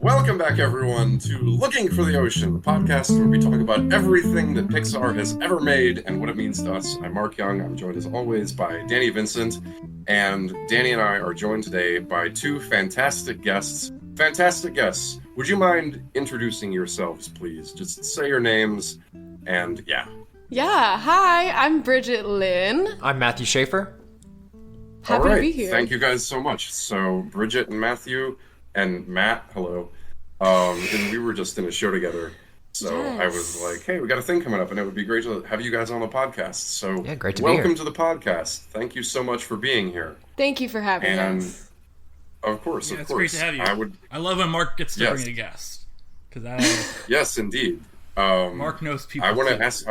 Welcome back, everyone, to Looking for the Ocean, the podcast where we talk about everything that Pixar has ever made and what it means to us. I'm Mark Young. I'm joined, as always, by Danny Vincent. And Danny and I are joined today by two fantastic guests. Fantastic guests. Would you mind introducing yourselves, please? Just say your names and yeah. Yeah, hi, I'm Bridget Lynn. I'm Matthew Sheaffer. Happy to be here. Thank you guys so much. So, Bridget and Matthew and Matt, hello. And we were just in a show together. So yes. I was like, hey, we got a thing coming up, and it would be great to have you guys on the podcast. So yeah, great to be here. Welcome to the podcast. Thank you so much for being here. Thank you for having us. Of course, it's great to have you. I love when Mark gets to bring a guest. Yes, indeed. Mark knows people. I want to ask...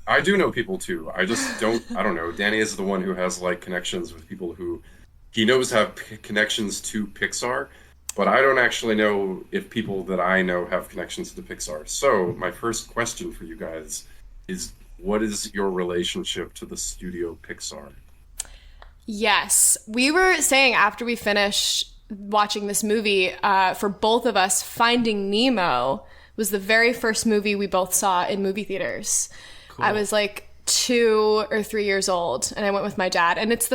I do know people, too. I just don't... I don't know. Danny is the one who has, connections with people who... He knows have connections to Pixar, but I don't actually know if people that I know have connections to Pixar. So, my first question for you guys is, what is your relationship to the studio Pixar? Yes. We were saying after we finished watching this movie, for both of us, Finding Nemo was the very first movie we both saw in movie theaters. Cool. I was 2 or 3 years old, and I went with my dad, and it's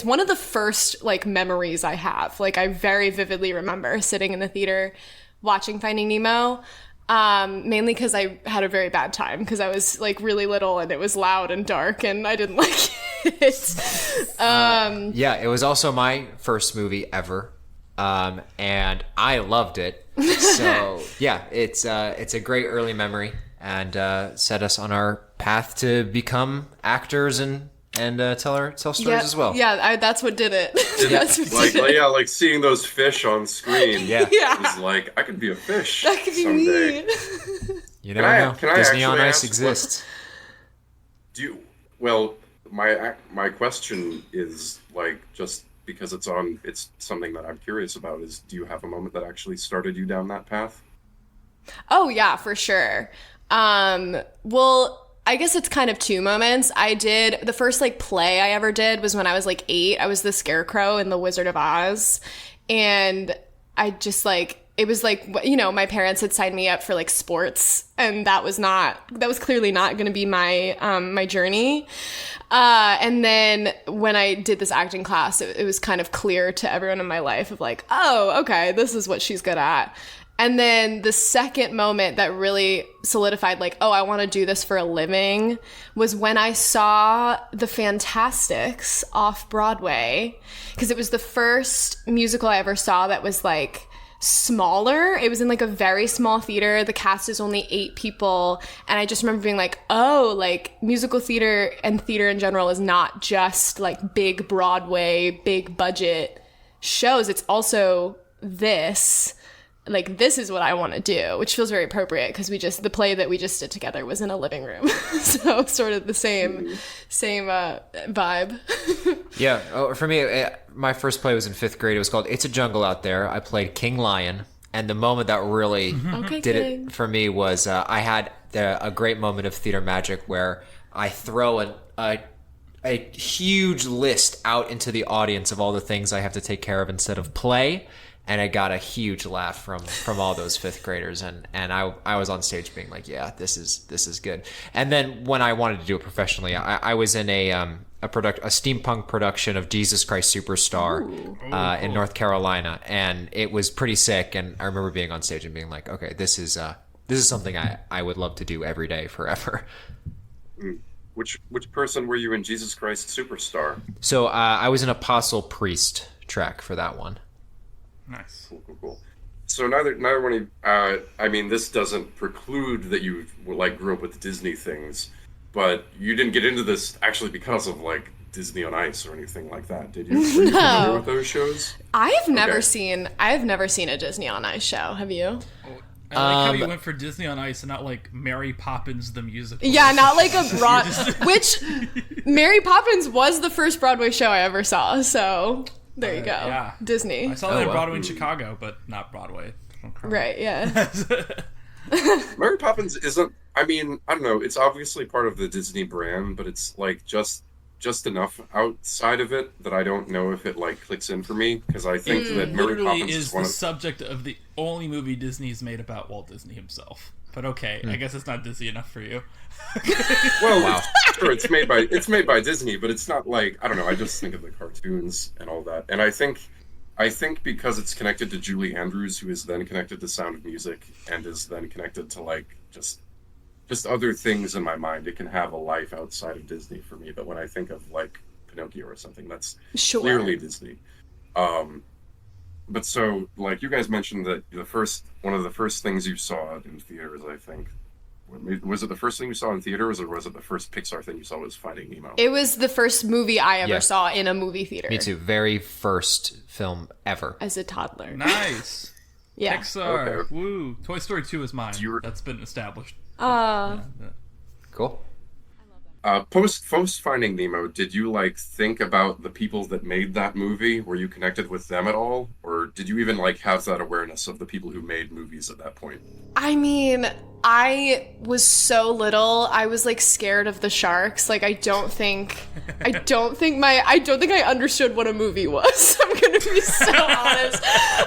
one of the first memories I have. I very vividly remember sitting in the theater watching Finding Nemo, mainly because I had a very bad time because I was really little and it was loud and dark and I didn't like it. Yeah, it was also my first movie ever, and I loved it. So yeah, it's a great early memory and set us on our path to become actors and tell stories as well. Yeah, that's what did it. Like seeing those fish on screen. Yeah. It was like, I could be a fish that could be someday. Me. You never know. Disney on Ice exists. My question is just because it's something that I'm curious about is, do you have a moment that actually started you down that path? Oh yeah, for sure. Well, I guess it's kind of two moments. The first play I ever did was when I was 8. I was the Scarecrow in The Wizard of Oz. And I just it was my parents had signed me up for sports, and that was clearly not going to be my, my journey. And then when I did this acting class, it was kind of clear to everyone in my life of oh, okay, this is what she's good at. And then the second moment that really solidified, oh, I want to do this for a living, was when I saw The Fantastics off Broadway, because it was the first musical I ever saw that was smaller. It was in a very small theater. The cast is only 8 people. And I just remember being musical theater and theater in general is not just big Broadway, big budget shows. It's also this. This is what I want to do, which feels very appropriate because the play that we just did together was in a living room. So sort of the same vibe. Yeah. For me, my first play was in 5th grade. It was called It's a Jungle Out There. I played King Lion. And the moment that really did it for me was I had a great moment of theater magic where I throw a huge list out into the audience of all the things I have to take care of instead of play. And I got a huge laugh from all those 5th graders, and I was on stage being yeah, this is good. And then when I wanted to do it professionally, I was in a steampunk production of Jesus Christ Superstar in North Carolina, and it was pretty sick. And I remember being on stage and being okay, this is something I would love to do every day forever. Which person were you in Jesus Christ Superstar? So I was an apostle priest track for that one. Nice. Cool. So neither one of you, this doesn't preclude that you grew up with Disney things, but you didn't get into this actually because of Disney on Ice or anything like that, did you? Were you familiar with those shows? I've never seen a Disney on Ice show. Have you? I like how you went for Disney on Ice and not Mary Poppins the musical. Yeah, not a broad. Which Mary Poppins was the first Broadway show I ever saw. So. There you go. Yeah. Disney. I saw that in Broadway in Chicago, but not Broadway. Right, yeah. Mary Poppins isn't, I don't know, it's obviously part of the Disney brand, but it's just just enough outside of it that I don't know if it like clicks in for me, because I think that Mary Literally Poppins is the subject of the only movie Disney's made about Walt Disney himself. But okay, I guess it's not Disney enough for you. Well, wow. Sure, it's made by Disney, but it's not like, I don't know, I just think of the cartoons and all that. And I think because it's connected to Julie Andrews, who is then connected to Sound of Music and is then connected to like just other things in my mind, it can have a life outside of Disney for me. But when I think of like Pinocchio or something, that's clearly Disney. But so, like, you guys mentioned that one of the first things you saw in theaters, I think, was it the first thing you saw in theaters, or was it the first Pixar thing you saw was Finding Nemo? It was the first movie I ever saw in a movie theater. Me too. Very first film ever. As a toddler. Nice. Yeah. Pixar. Okay. Woo. Toy Story 2 is mine. That's been established. Cool. Post Finding Nemo, did you like think about the people that made that movie? Were you connected with them at all, or did you even like have that awareness of the people who made movies at that point? I mean, I was so little. I was like scared of the sharks. Like I don't think I I understood what a movie was. I'm gonna be so honest.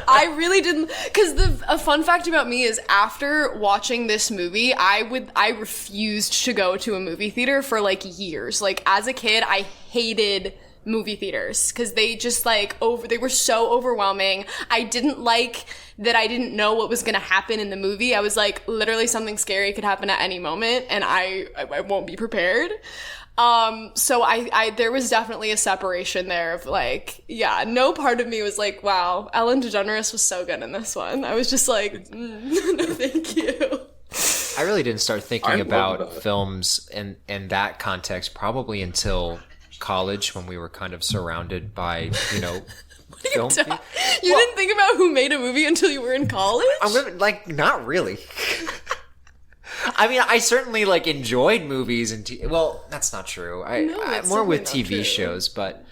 I really didn't. Because a fun fact about me is after watching this movie, I refused to go to a movie theater for like years. Like as a kid, I hated movie theaters because they just like they were so overwhelming. I didn't like that I didn't know what was going to happen in the movie. I was like, literally something scary could happen at any moment and I won't be prepared. So I there was definitely a separation there of like, yeah, no part of me was like, wow, Ellen DeGeneres was so good in this one. I was just like, no, thank you. I really didn't start thinking about films in that context probably until college, when we were kind of surrounded by, film. You didn't think about who made a movie until you were in college? Like, not really. I mean, I certainly like enjoyed movies and well, that's not true. I'm more with TV shows, but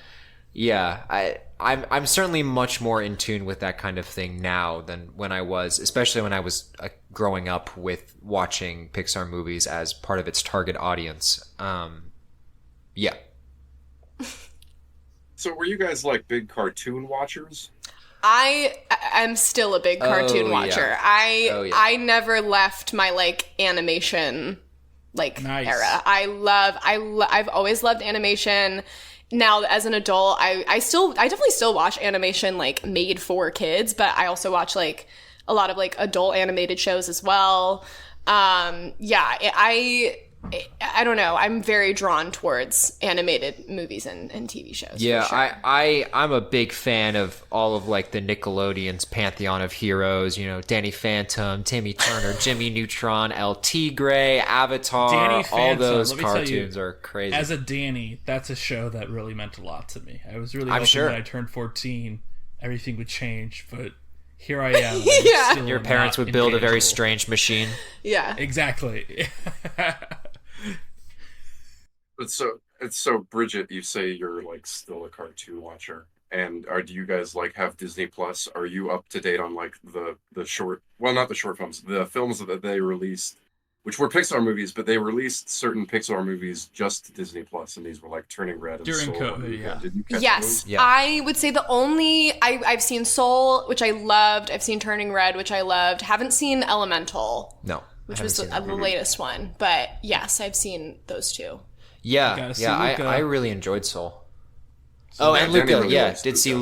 yeah, I'm certainly much more in tune with that kind of thing now than when I was, especially when I was growing up with watching Pixar movies as part of its target audience. Yeah. So were you guys like big cartoon watchers? I am still a big cartoon watcher. I never left my like animation era. I've always loved animation. Now as an adult, I definitely still watch animation like made for kids, but I also watch like a lot of like adult animated shows as well. I don't know. I'm very drawn towards animated movies and TV shows. Yeah, for sure. I'm a big fan of all of like the Nickelodeon's pantheon of heroes. Danny Phantom, Timmy Turner, Jimmy Neutron, El Tigre, Avatar. Danny Phantom, all those cartoons are crazy. As a Danny, that's a show that really meant a lot to me. I was really hoping that I turned 14, everything would change, but here I am. Yeah. Your parents would build a very strange machine. Yeah. Exactly. So Bridget, you say you're like still a cartoon watcher, and do you guys like have Disney Plus? Are you up to date on like the short, well, not the short films, the films that they released, which were Pixar movies, but they released certain Pixar movies just to Disney Plus, and these were like Turning Red and during Soul. COVID, yeah. Did you catch Yes, those? Yeah. I would say the only I've seen Soul, which I loved. I've seen Turning Red, which I loved. Haven't seen Elemental. No. Which was the latest one, but yes, I've seen those two. Yeah, I really enjoyed Soul. And Luca, really did see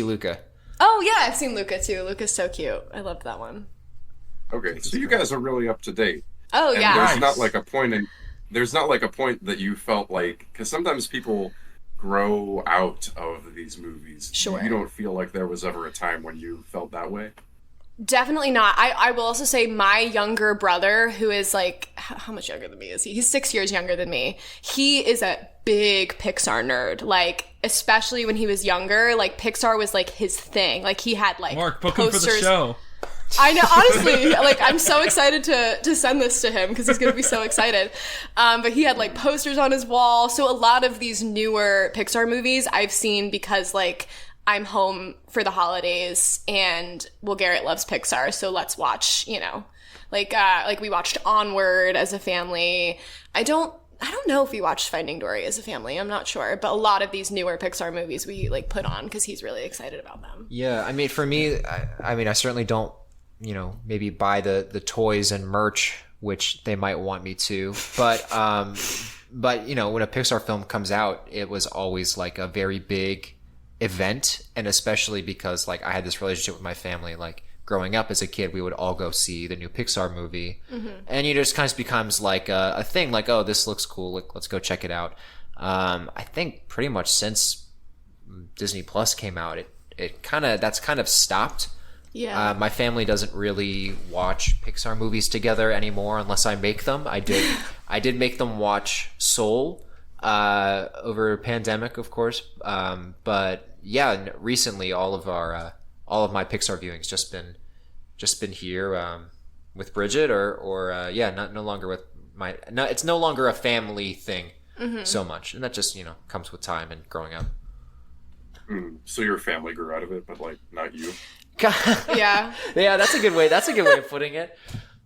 Luca. Oh yeah, I've seen Luca too. Luca's so cute. I loved that one. Okay, so you guys are really up to date. Oh And yeah. there's not like a point that you felt like, because sometimes people grow out of these movies. Sure. You don't feel like there was ever a time when you felt that way? Definitely not. I will also say my younger brother, who is like, how much younger than me is he? He's 6 years younger than me. He is a big Pixar nerd. Like, especially when he was younger, like Pixar was like his thing. Like he had like Mark, book posters. him for the show. I know, honestly, like I'm so excited to send this to him because he's going to be so excited. But he had like posters on his wall. So a lot of these newer Pixar movies I've seen because like I'm home for the holidays and Garrett loves Pixar, so let's watch, like we watched Onward as a family. I don't I don't know if we watched Finding Dory as a family. I'm not sure. But a lot of these newer Pixar movies we like put on because he's really excited about them. Yeah, I mean, for me, I certainly don't, maybe buy the toys and merch, which they might want me to. But when a Pixar film comes out, it was always like a very big event. And especially because like I had this relationship with my family, like growing up as a kid, we would all go see the new Pixar movie. Mm-hmm. And it just kind of becomes like a thing, like, oh, this looks cool, like, let's go check it out. I think pretty much since Disney Plus came out, that's kind of stopped. Yeah. My family doesn't really watch Pixar movies together anymore unless I make them. I did make them watch Soul over pandemic, of course. But yeah, recently all of my Pixar viewings just been here with Bridget or no longer with it's no longer a family thing so much, and that just comes with time and growing up. So your family grew out of it, but like not you. Yeah. Yeah, that's a good way of putting it.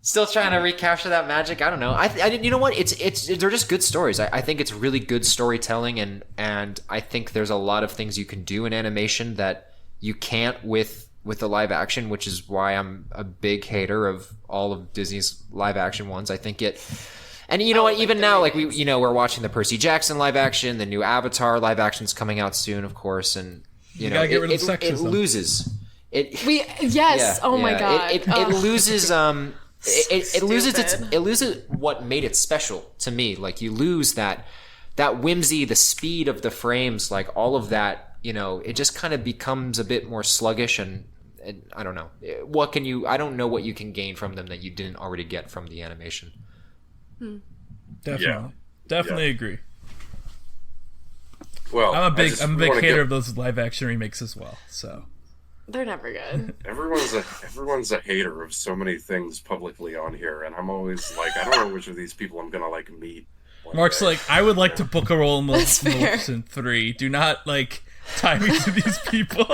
Still trying to recapture that magic. I don't know. I you know what? They're just good stories. I think it's really good storytelling, and I think there's a lot of things you can do in animation that you can't with the live action, which is why I'm a big hater of all of Disney's live action ones. I think and you know what? Even now, like we're watching the Percy Jackson live action, the new Avatar live action's coming out soon, of course, and you gotta get rid of sexism. It loses. Oh my god! It loses. It loses what made it special to me. Like you lose that whimsy, the speed of the frames, like all of that. It just kind of becomes a bit more sluggish, and I don't know. I don't know what you can gain from them that you didn't already get from the animation. Definitely agree. Well, I'm a big hater of those live action remakes as well. So they're never good. Everyone's a hater of so many things publicly on here, and I'm always like, I don't know which of these people I'm gonna like meet. Mark's day. Like, I would like to book a role in Maleficent 3. Do not tie me to these people.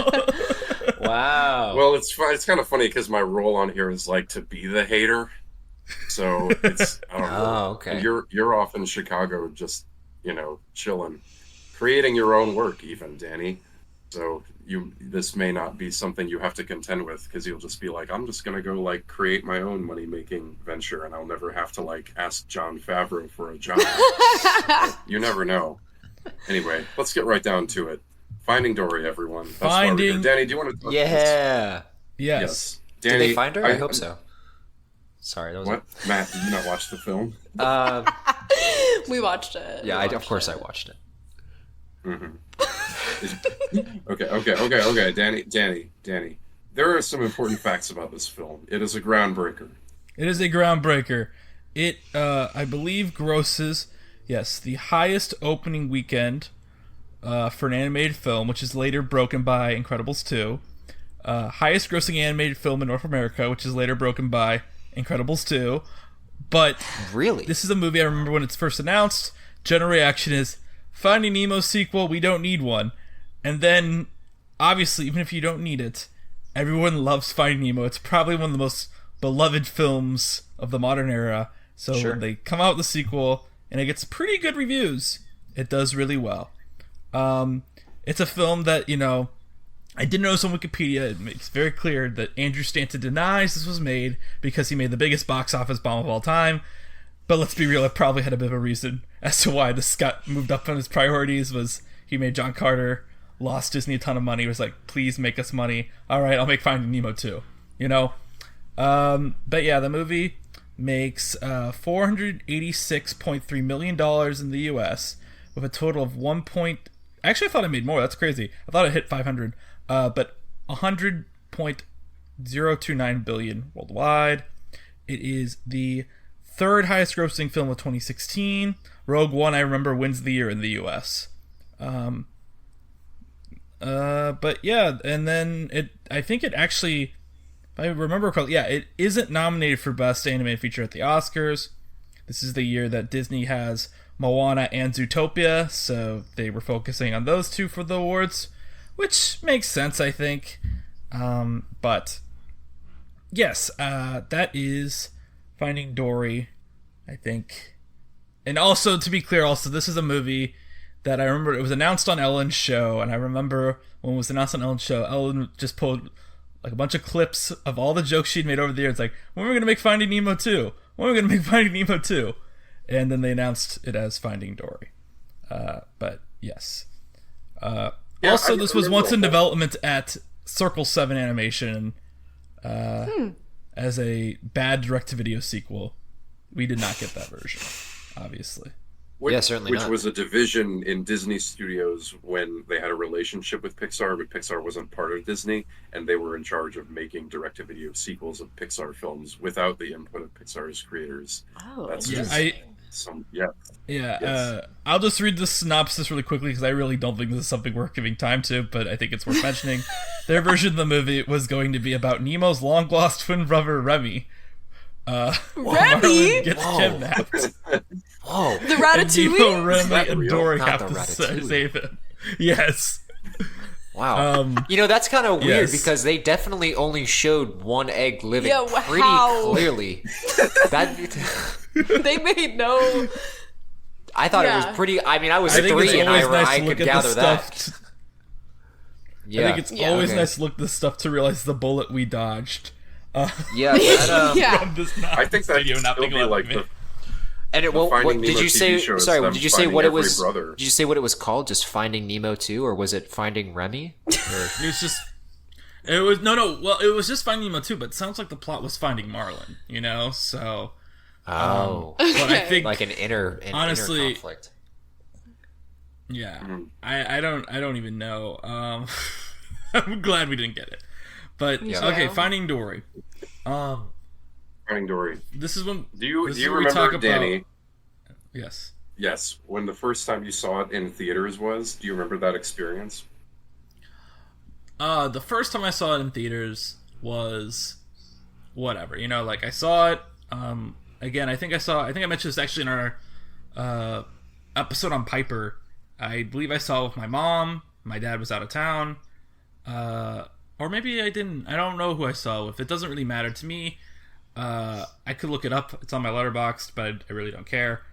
Wow. Well, it's kind of funny because my role on here is like to be the hater. So it's I don't know. Oh, okay. And you're off in Chicago, just chilling, creating your own work, even Danny. So this may not be something you have to contend with because you'll just be like, I'm just gonna go create my own money making venture, and I'll never have to ask Jon Favreau for a job. You never know. Anyway, let's get right down to it. Finding Dory, everyone. That's Finding. Danny, do you want to talk about this? Yes. Danny, did they find her? I hope so. Sorry, that was what? Matt, did you not watch the film? We watched it. Yeah, of course I watched it. Mm-hmm. Okay. Danny. There are some important facts about this film. It is a groundbreaker. It, I believe, grosses, the highest opening weekend for an animated film, which is later broken by Incredibles 2. Highest grossing animated film in North America, which is later broken by Incredibles 2. But really, this is a movie I remember when it's first announced. General reaction is, Finding Nemo sequel, we don't need one. And then, obviously, even if you don't need it, everyone loves Finding Nemo. It's probably one of the most beloved films of the modern era. So sure. When they come out with the sequel, and it gets pretty good reviews, it does really well. It's a film that, I did notice on Wikipedia, it makes very clear that Andrew Stanton denies this was made because he made the biggest box office bomb of all time. But let's be real, it probably had a bit of a reason as to why this got moved up on his priorities. Was he made John Carter, lost Disney a ton of money, was like, please make us money. All right, I'll make Finding Nemo too. But yeah, the movie makes $486.3 million in the U.S. with a total of Actually, I thought it made more. That's crazy. I thought it hit 500. But 100.029 billion worldwide. It is the third highest grossing film of 2016. Rogue One, I remember, wins the year in the US. But yeah, and then I think it actually, if I remember correctly, it isn't nominated for Best Animated Feature at the Oscars. This is the year that Disney has Moana and Zootopia, so they were focusing on those two for the awards, which makes sense, I think. But yes, that is Finding Dory. I think And also, to be clear, also, this is a movie that I remember it was announced on Ellen's show, and I remember when it was announced on Ellen's show, Ellen just pulled like a bunch of clips of all the jokes she'd made over the years. Like, when are we going to make Finding Nemo 2? When are we going to make Finding Nemo 2? And then they announced it as Finding Dory. But, yes. Also, this was once in development at Circle 7 Animation as a bad direct-to-video sequel. We did not get that version, obviously. Certainly Which not. was a division in Disney Studios when they had a relationship with Pixar, but Pixar wasn't part of Disney, and they were in charge of making direct-to-video sequels of Pixar films without the input of Pixar's creators. Oh, That's I'll just read the synopsis really quickly because I really don't think this is something worth giving time to, but I think it's worth mentioning. Their version of the movie was going to be about Nemo's long-lost twin brother, Remy. Remy? Gets kidnapped. Whoa. The Ratatouille? Nemo, Remy, and real? Dory Not have the to Ratatouille. save him. Yes. Wow. That's kind of weird yes. because they definitely only showed one egg living pretty how? clearly. They made no... I thought it was pretty... I mean, I was I think it's 3 and always nice I to look could at the gather stuff. that. I think it's always nice to look at the stuff to realize the bullet we dodged. Yeah, that, Yeah. From this I think that video not still being be allowed like to be made. And it, what Finding did Nemo you TV say? show is Sorry, them did you say finding what it every was? brother. Did you say what it was called? Just Finding Nemo 2, or was it Finding Remy? Or... It was just... It was... No. Well, it was just Finding Nemo 2, but it sounds like the plot was Finding Marlin, so... Oh. But I think... Like an inner honestly, conflict. Yeah. I don't even know. I'm glad we didn't get it. But, okay, Finding Dory. Finding Dory. This is when... Do you we remember, talk Danny? about... Yes. Yes. When the first time you saw it in theaters was, do you remember that experience? The first time I saw it in theaters was... Whatever. I saw it... Again, I think I mentioned this actually in our episode on Piper. I believe I saw it with my mom. My dad was out of town. Or maybe I didn't. I don't know who I saw it with. It doesn't really matter to me. I could look it up. It's on my Letterboxd, but I really don't care.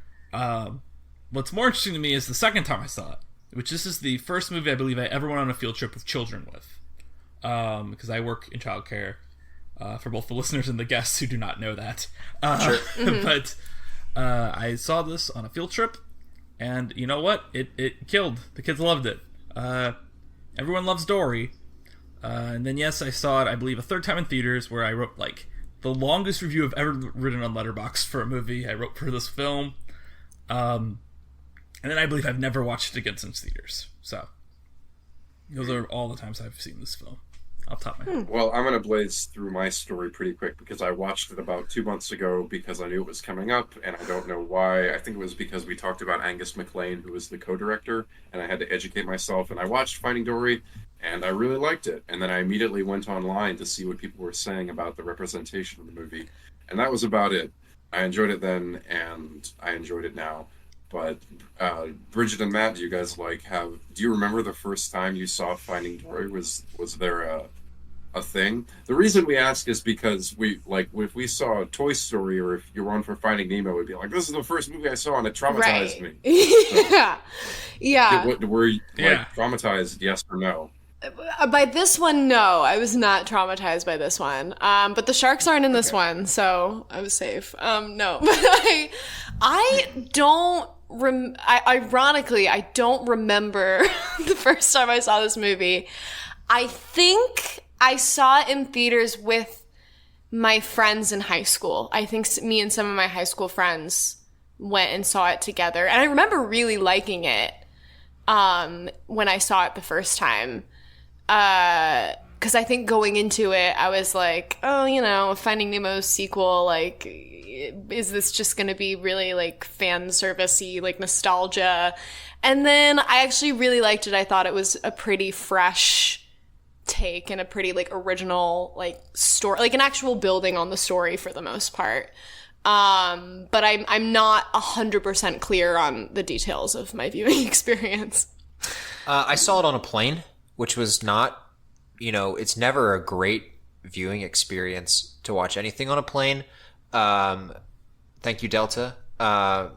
What's more interesting to me is the second time I saw it, which this is the first movie I believe I ever went on a field trip with children with. Because I work in childcare, for both the listeners and the guests who do not know that. Sure. But I saw this on a field trip, and you know what? It killed. The kids loved it. Everyone loves Dory. And then, yes, I saw it, I believe, a third time in theaters, where I wrote, the longest review I've ever written on Letterboxd for a movie I wrote for this film. And then I believe I've never watched it again since theaters. So, those are all the times I've seen this film. Off the top of my head. Well, I'm going to blaze through my story pretty quick because I watched it about 2 months ago because I knew it was coming up, and I don't know why. I think it was because we talked about Angus MacLean, who was the co-director, and I had to educate myself, and I watched Finding Dory, and I really liked it. And then I immediately went online to see what people were saying about the representation of the movie, and that was about it. I enjoyed it then, and I enjoyed it now. But Bridget and Matt, do you guys do you remember the first time you saw Finding Dory? Was there a thing? The reason we ask is because if we saw Toy Story, or if you're on for Finding Nemo, we'd be like, this is the first movie I saw and it traumatized me. Yeah. Were you traumatized, yes or no? By this one, no. I was not traumatized by this one. But the sharks aren't in this one, so I was safe. No. But I don't... ironically, I don't remember the first time I saw this movie. I think I saw it in theaters with my friends in high school. I think me and some of my high school friends went and saw it together. And I remember really liking it when I saw it the first time. Because I think going into it, I was like, Finding Nemo sequel, is this just going to be really, fan service-y, nostalgia? And then I actually really liked it. I thought it was a pretty fresh take and a pretty, original, story, an actual building on the story for the most part. But I'm not 100% clear on the details of my viewing experience. I saw it on a plane, which was not, it's never a great viewing experience to watch anything on a plane. Thank you, Delta. But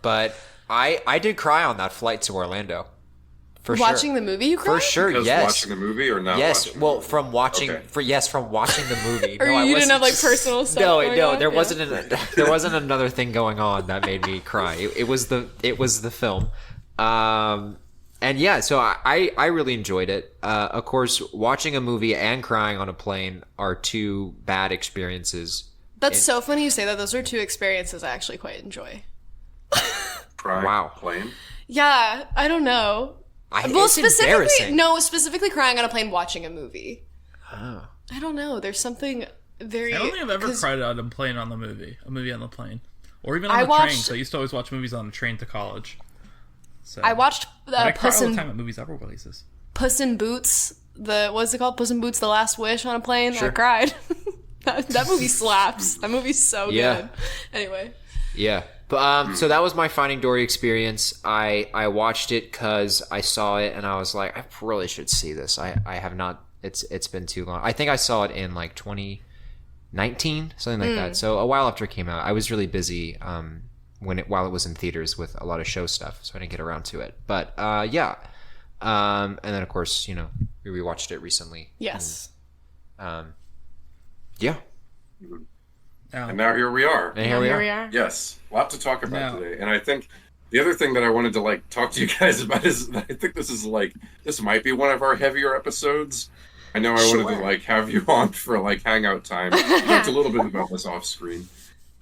but I did cry on that flight to Orlando. For watching sure. the movie, you cried? For sure, Because yes. watching the movie or not? Yes, watching well, the movie? from watching, Okay. from watching the movie. Or you didn't have like personal stuff. going on? There wasn't another thing going on that made me cry. It was the film, and yeah, so I really enjoyed it. Of course, watching a movie and crying on a plane are two bad experiences. That's so funny you say that. Those are two experiences I actually quite enjoy. Crying, Wow. plane. Yeah, I don't know. It's embarrassing. Specifically crying on a plane watching a movie. Oh. I don't know. There's something very. I don't think I've ever cried on a plane on a movie on the plane, or even on I the train. watched- So I used to always watch movies on the train to college. So I watched I cry Puss all the in time at movies ever releases. Puss in Boots. What's it called? Puss in Boots: The Last Wish on a plane. Sure. I cried. that movie slaps. That movie's so good. Anyway. Yeah. But so that was my Finding Dory experience. I watched it because I saw it and I was like, I really should see this. I have not. It's been too long. I think I saw it in like 2019, something like that. So a while after it came out, I was really busy while it was in theaters with a lot of show stuff, so I didn't get around to it. But yeah, and then of course we rewatched it recently. Yes. Yeah. And now here we are. And here we are. Yes, a lot to talk about Now- today. And I think the other thing that I wanted to like talk to you guys about is that I think this might be one of our heavier episodes. I know I wanted to like have you on for like hangout time. We talked a little bit about this off screen.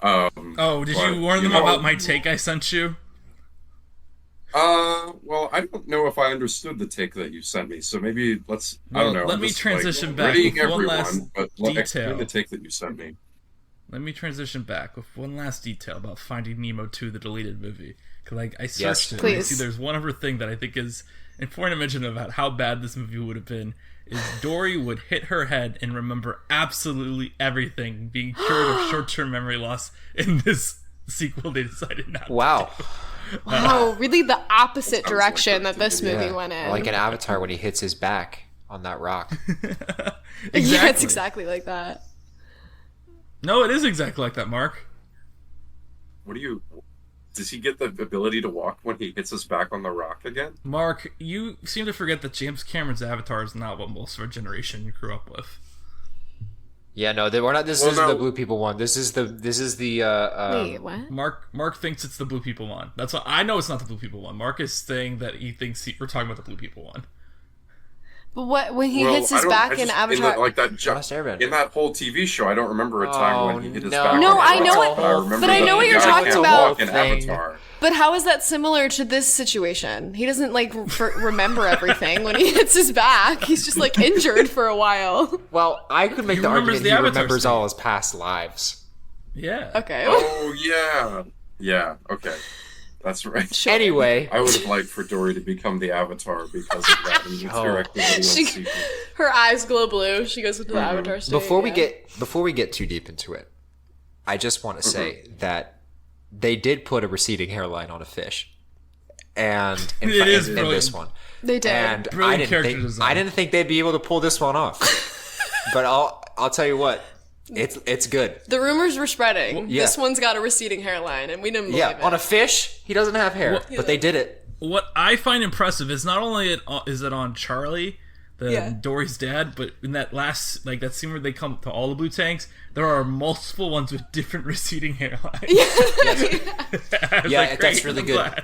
Oh, did you warn them about my take I sent you? Well, I don't know if I understood the take that you sent me, so maybe let's. I don't know. Let I'm me just, transition like, back readying with one everyone, last but explain the take that you sent me. Let me transition back with one last detail about Finding Nemo 2, the deleted movie. Because I searched it, and I please. see there's one other thing that I think is important to mention about how bad this movie would have been, is Dory would hit her head and remember absolutely everything, being cured of short-term memory loss. In this sequel, they decided not Wow. Wow, really the opposite Sounds direction like that this movie went in. Like an Avatar when he hits his back on that rock. Exactly. Yeah, it's exactly like that. No, it is exactly like that, Mark. Does he get the ability to walk when he hits his back on the rock again? Mark, you seem to forget that James Cameron's Avatar is not what most of our generation grew up with. Yeah, no, we're not. This isn't the Blue People one. This is the. Wait, what? Mark thinks it's the Blue People one. That's what I know. It's not the Blue People one. Mark is saying that he thinks we're talking about the Blue People one. But what when he hits his back in Avatar? Last Airbender. In that whole TV show, I don't remember a time when he hit his no. back. No, on the I rock, know it, remember but I know the what you're guy talking can't about. walk in Thing. Avatar. But how is that similar to this situation? He doesn't like remember everything when he hits his back. He's just like injured for a while. Well, I could make He the remembers argument the he Avatar remembers state. all his past lives. Yeah. Okay. Oh yeah. Okay, that's right. Anyway, I would have liked for Dory to become the Avatar because of that. And it's directly in the She- sequel. Her eyes glow blue. She goes into the Avatar state. before we yeah. get too deep into it, I just want to say that they did put a receding hairline on a fish, and in It is this brilliant. one, They did. and Brilliant character design. I didn't think they'd be able to pull this one off. But I'll tell you what, it's good. The rumors were spreading. yeah. This one's got a receding hairline, and we didn't believe Yeah, it. on a fish, he doesn't have hair, but they did it. What I find impressive is not only is it on Charlie, Dory's dad, but in that last that scene where they come to all the blue tanks, there are multiple ones with different receding hairlines. Yeah, that's really good.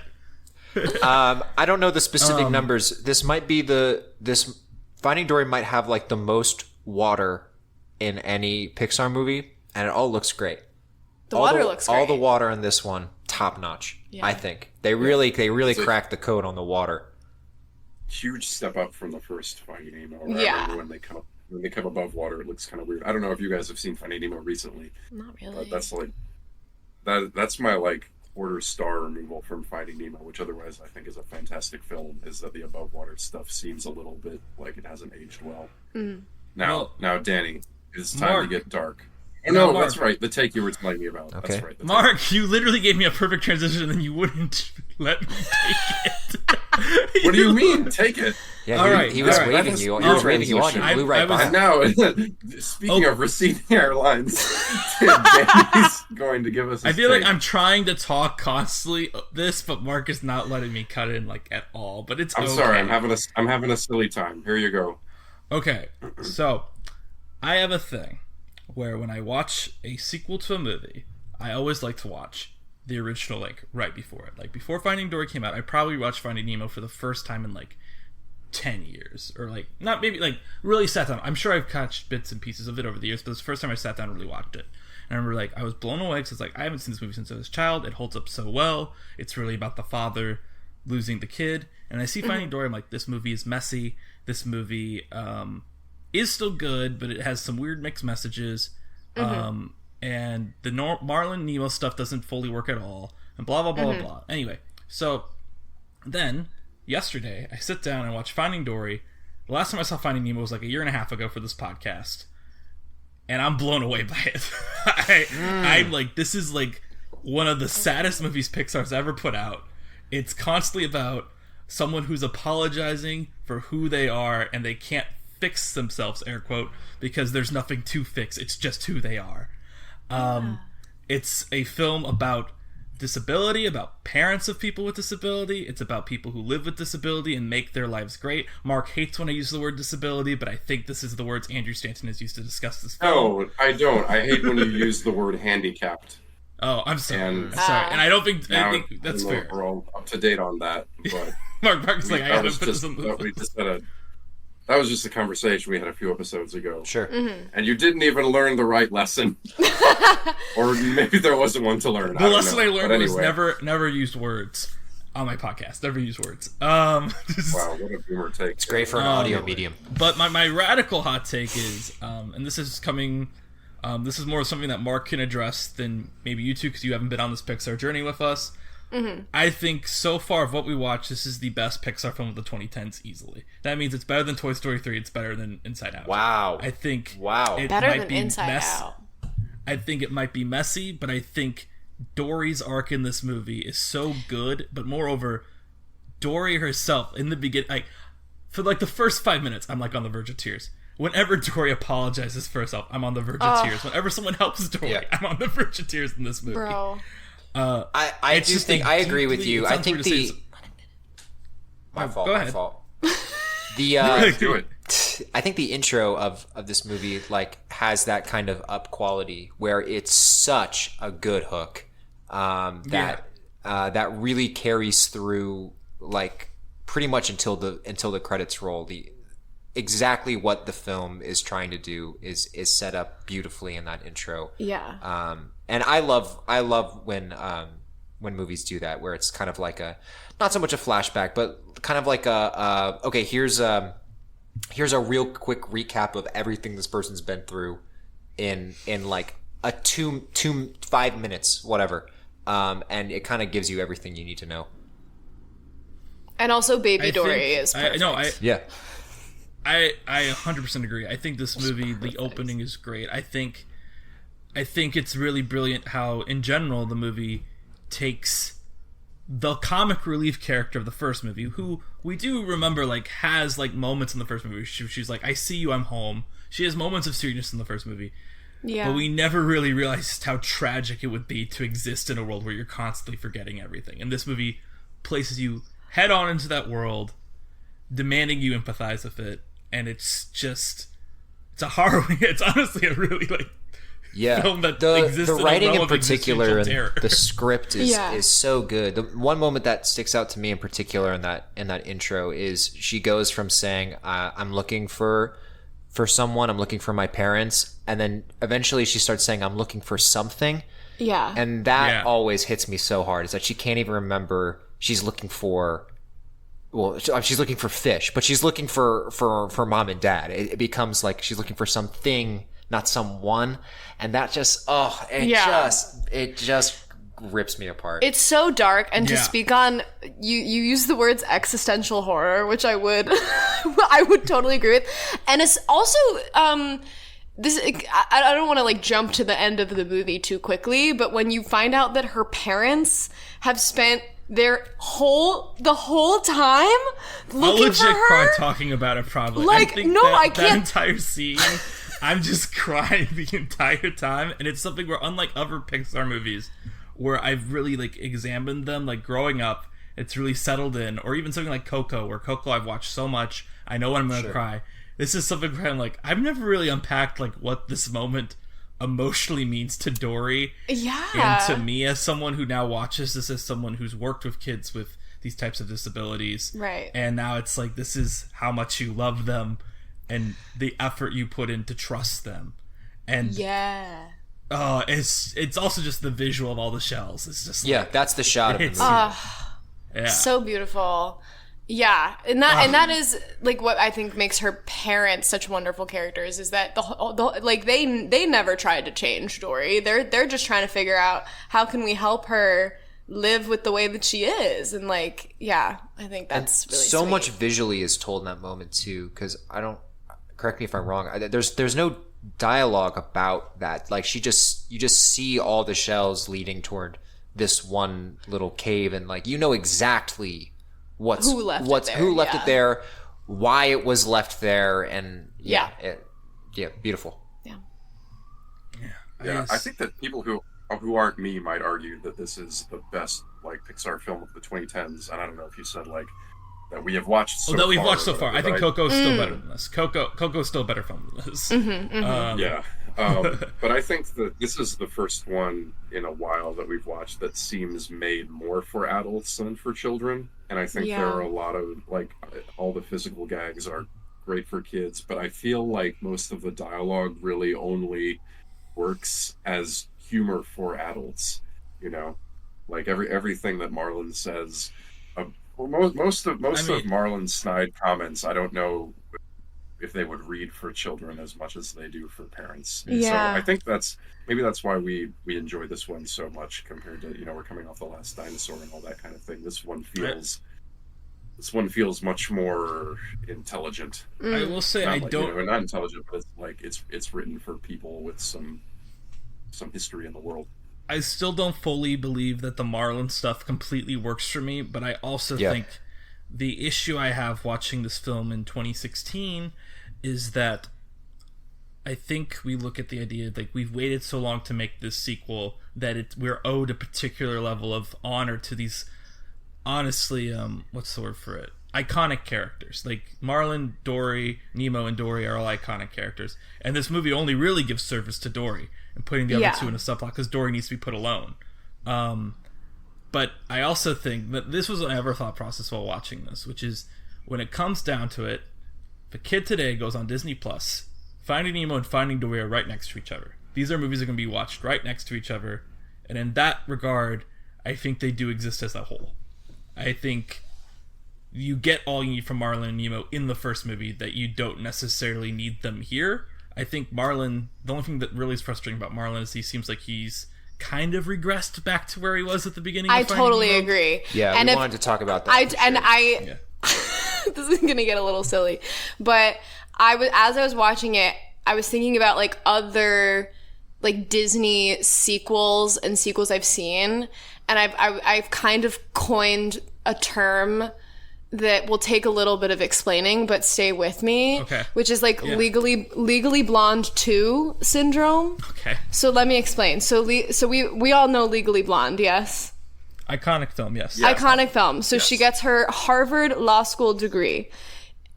I don't know the specific numbers. This might be this Finding Dory might have like the most water in any Pixar movie, and it all looks great. The water looks great. All the water in this one, top notch. Yeah. I think they really cracked the code on the water. Huge step up from the first Finding Nemo. Yeah. When they come above water, it looks kind of weird. I don't know if you guys have seen Finding Nemo recently. Not really. But that's like that's my like quarter star removal from Finding Nemo, which otherwise I think is a fantastic film. Is that the above water stuff seems a little bit like it hasn't aged well. Now, Danny, it's time Mark. to get dark. Oh, No, no, Mark. that's right. The take you were telling me about. Okay. That's right. Mark, you literally gave me a perfect transition, and you wouldn't let me take it. What do you mean? Take it. Yeah, he was waving you. He was waving you on. You blew right by. And now, speaking of receding our lines, Danny's going to give us. I feel like I'm trying to talk constantly but Mark is not letting me cut in at all. But it's. I'm sorry. I'm having a silly time. Here you go. Okay, so I have a thing where when I watch a sequel to a movie, I always like to watch the original right before it. Like before Finding Dory came out, I probably watched Finding Nemo for the first time in 10 years, or not maybe really sat down. I'm sure I've catched bits and pieces of it over the years, but it's the first time I sat down and really watched it. And I remember I was blown away because I haven't seen this movie since I was a child. It holds up so well. It's really about the father losing the kid. And I see Finding Dory, I'm like, this movie is messy. This movie is still good, but it has some weird mixed messages. And the Marlin Nemo stuff doesn't fully work at all. And blah, blah, blah, blah. Anyway, so then yesterday, I sit down and watch Finding Dory. The last time I saw Finding Nemo was a year and a half ago for this podcast. And I'm blown away by it. I'm this is one of the saddest movies Pixar's ever put out. It's constantly about someone who's apologizing for who they are and they can't fix themselves, air quote, because there's nothing to fix. It's just who they are. It's a film about disability, about parents of people with disability. It's about people who live with disability and make their lives great. Mark hates when I use the word disability, but I think this is the words Andrew Stanton has used to discuss this film. No, I don't. I hate when you use the word handicapped. Oh, I'm sorry. And I don't think that's fair. We're all up to date on that. But Mark's I haven't put this on the... That was just a conversation we had a few episodes ago. Sure. And you didn't even learn the right lesson. Or maybe there wasn't one to learn. The lesson I learned was never use words on my podcast. Never use words. Wow, what a boomer take. It's great for an audio medium. But my radical hot take is, and this is coming... this is more something that Mark can address than maybe you two, because you haven't been on this Pixar journey with us. I think so far of what we watched, this is the best Pixar film of the 2010s easily. That means it's better than Toy Story 3. It's better than Inside Out. Wow. I think it better might than be Inside Out. I think it might be messy, but I think Dory's arc in this movie is so good. But moreover, Dory herself in the beginning, for the first 5 minutes, I'm on the verge of tears. Whenever Dory apologizes for herself, I'm on the verge of tears. Whenever someone helps Dory, I'm on the verge of tears in this movie. Bro. I do think I agree with you. I think my fault. Go ahead. My fault. Do it. I think the intro of this movie has that kind of up quality where it's such a good hook that really carries through pretty much until the credits roll. Exactly what the film is trying to do is set up beautifully in that intro. Yeah. And I love when movies do that, where it's kind of not so much a flashback, but kind of okay, here's a real quick recap of everything this person's been through in a 5 minutes, whatever. And it kind of gives you everything you need to know. And also Baby Dory is perfect. I 100% agree. I think this movie, the opening is great. I think it's really brilliant how, in general, the movie takes the comic relief character of the first movie, who we do remember has moments in the first movie. She's I see you, I'm home. She has moments of seriousness in the first movie. Yeah. But we never really realized how tragic it would be to exist in a world where you're constantly forgetting everything. And this movie places you head on into that world, demanding you empathize with it. And it's a harrowing. It's honestly a really film that exists. The writing in in particular and the script is so good. The one moment that sticks out to me in particular in that intro is she goes from saying, "I'm looking for someone. I'm looking for my parents," and then eventually she starts saying, "I'm looking for something." Yeah, and that always hits me so hard. Is that she can't even remember she's looking for. Well, she's looking for fish, but she's looking for mom and dad. It becomes she's looking for something, not someone, and that just it just rips me apart. It's so dark, and to speak on you use the words existential horror, which I would I would totally agree with, and it's also this. I don't want to jump to the end of the movie too quickly, but when you find out that her parents have spent the whole time looking I'll legit for her. cry talking about it probably. Like, I think no, I can't. That entire scene, I'm just crying the entire time, and it's something where, unlike other Pixar movies, where I've really like examined them, like growing up, it's really settled in, or even something like Coco, where Coco I've watched so much, I know when I'm gonna cry. This is something where I'm like, I've never really unpacked like what this moment emotionally means to Dory. Yeah. And to me, as someone who now watches this as someone who's worked with kids with these types of disabilities. Right. And now it's like, this is how much you love them and the effort you put in to trust them. And yeah. Oh, it's also just the visual of all the shells. It's just that's the shot of the movie. Yeah. So beautiful. Yeah, and that is like what I think makes her parents such wonderful characters, is that the like they never tried to change Dory. They're just trying to figure out how can we help her live with the way that she is, and like I think that's really so sweet. much visually is told in that moment too, because I don't, correct me if I'm wrong, there's no dialogue about that. Like you just see all the shells leading toward this one little cave, and like exactly who left it there, why it was left there, and beautiful. Yeah, I think that people who aren't me might argue that this is the best like Pixar film of the 2010s, and I don't know if you said like that we have watched so far. We've watched so far. I think Coco's still better than this. Coco's still a better film than this. But I think that this is the first one in a while that we've watched that seems made more for adults than for children. And I think there are a lot of, like, all the physical gags are great for kids, but I feel like most of the dialogue really only works as humor for adults, Like everything that Marlon says, most of Marlon's snide comments, I don't know if they would read for children as much as they do for parents. So I think that's why we enjoy this one so much compared to, we're coming off The Last Dinosaur and all that kind of thing. This one feels much more intelligent. I will say not intelligent, but it's written for people with some history in the world. I still don't fully believe that the Marlon stuff completely works for me, but I also think the issue I have watching this film in 2016 is that I think we look at the idea like we've waited so long to make this sequel that we're owed a particular level of honor to these, honestly, what's the word for it? Iconic characters. Like Marlon, Dory, Nemo, and Dory are all iconic characters. And this movie only really gives service to Dory and putting the other two in a subplot because Dory needs to be put alone. But I also think that this was an thought process while watching this, which is when it comes down to it, the kid today goes on Disney Plus, Finding Nemo and Finding Dory are right next to each other. These are movies that are going to be watched right next to each other. And in that regard, I think they do exist as a whole. I think you get all you need from Marlon and Nemo in the first movie that you don't necessarily need them here. I think Marlon, the only thing that really is frustrating about Marlon is he seems like he's kind of regressed back to where he was at the beginning. I totally agree. Yeah, and we wanted to talk about that. This is gonna get a little silly, but as I was watching it, I was thinking about like other like Disney sequels and sequels I've seen, and I've kind of coined a term that will take a little bit of explaining, but stay with me. Okay. Which is like Legally Blonde 2 syndrome. Okay. So let me explain. So we all know Legally Blonde, yes? Iconic film, yes. Yeah. Iconic film. So she gets her Harvard Law School degree.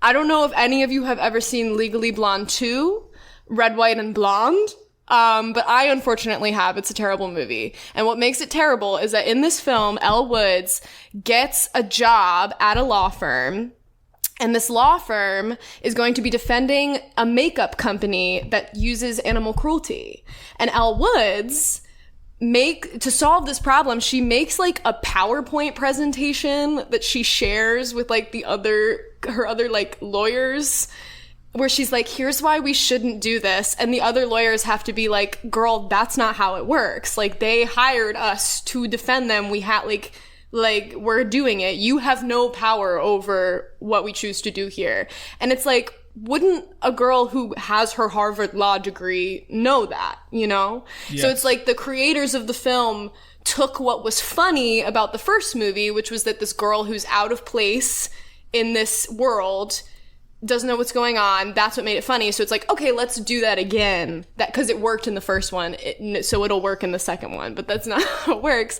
I don't know if any of you have ever seen Legally Blonde 2, Red, White, and Blonde. But I unfortunately have. It's a terrible movie. And what makes it terrible is that in this film, Elle Woods gets a job at a law firm. And this law firm is going to be defending a makeup company that uses animal cruelty. And Elle Woods to solve this problem, she makes like a PowerPoint presentation that she shares with like her other like lawyers, where she's like, here's why we shouldn't do this. And the other lawyers have to be like, girl, that's not how it works. Like, they hired us to defend them. We had like we're doing it. You have no power over what we choose to do here. And it's like, wouldn't a girl who has her Harvard law degree know that, Yeah. So it's like the creators of the film took what was funny about the first movie, which was that this girl who's out of place in this world doesn't know what's going on. That's what made it funny. So it's like, okay, let's do that again. That because it worked in the first one, so it'll work in the second one. But that's not how it works.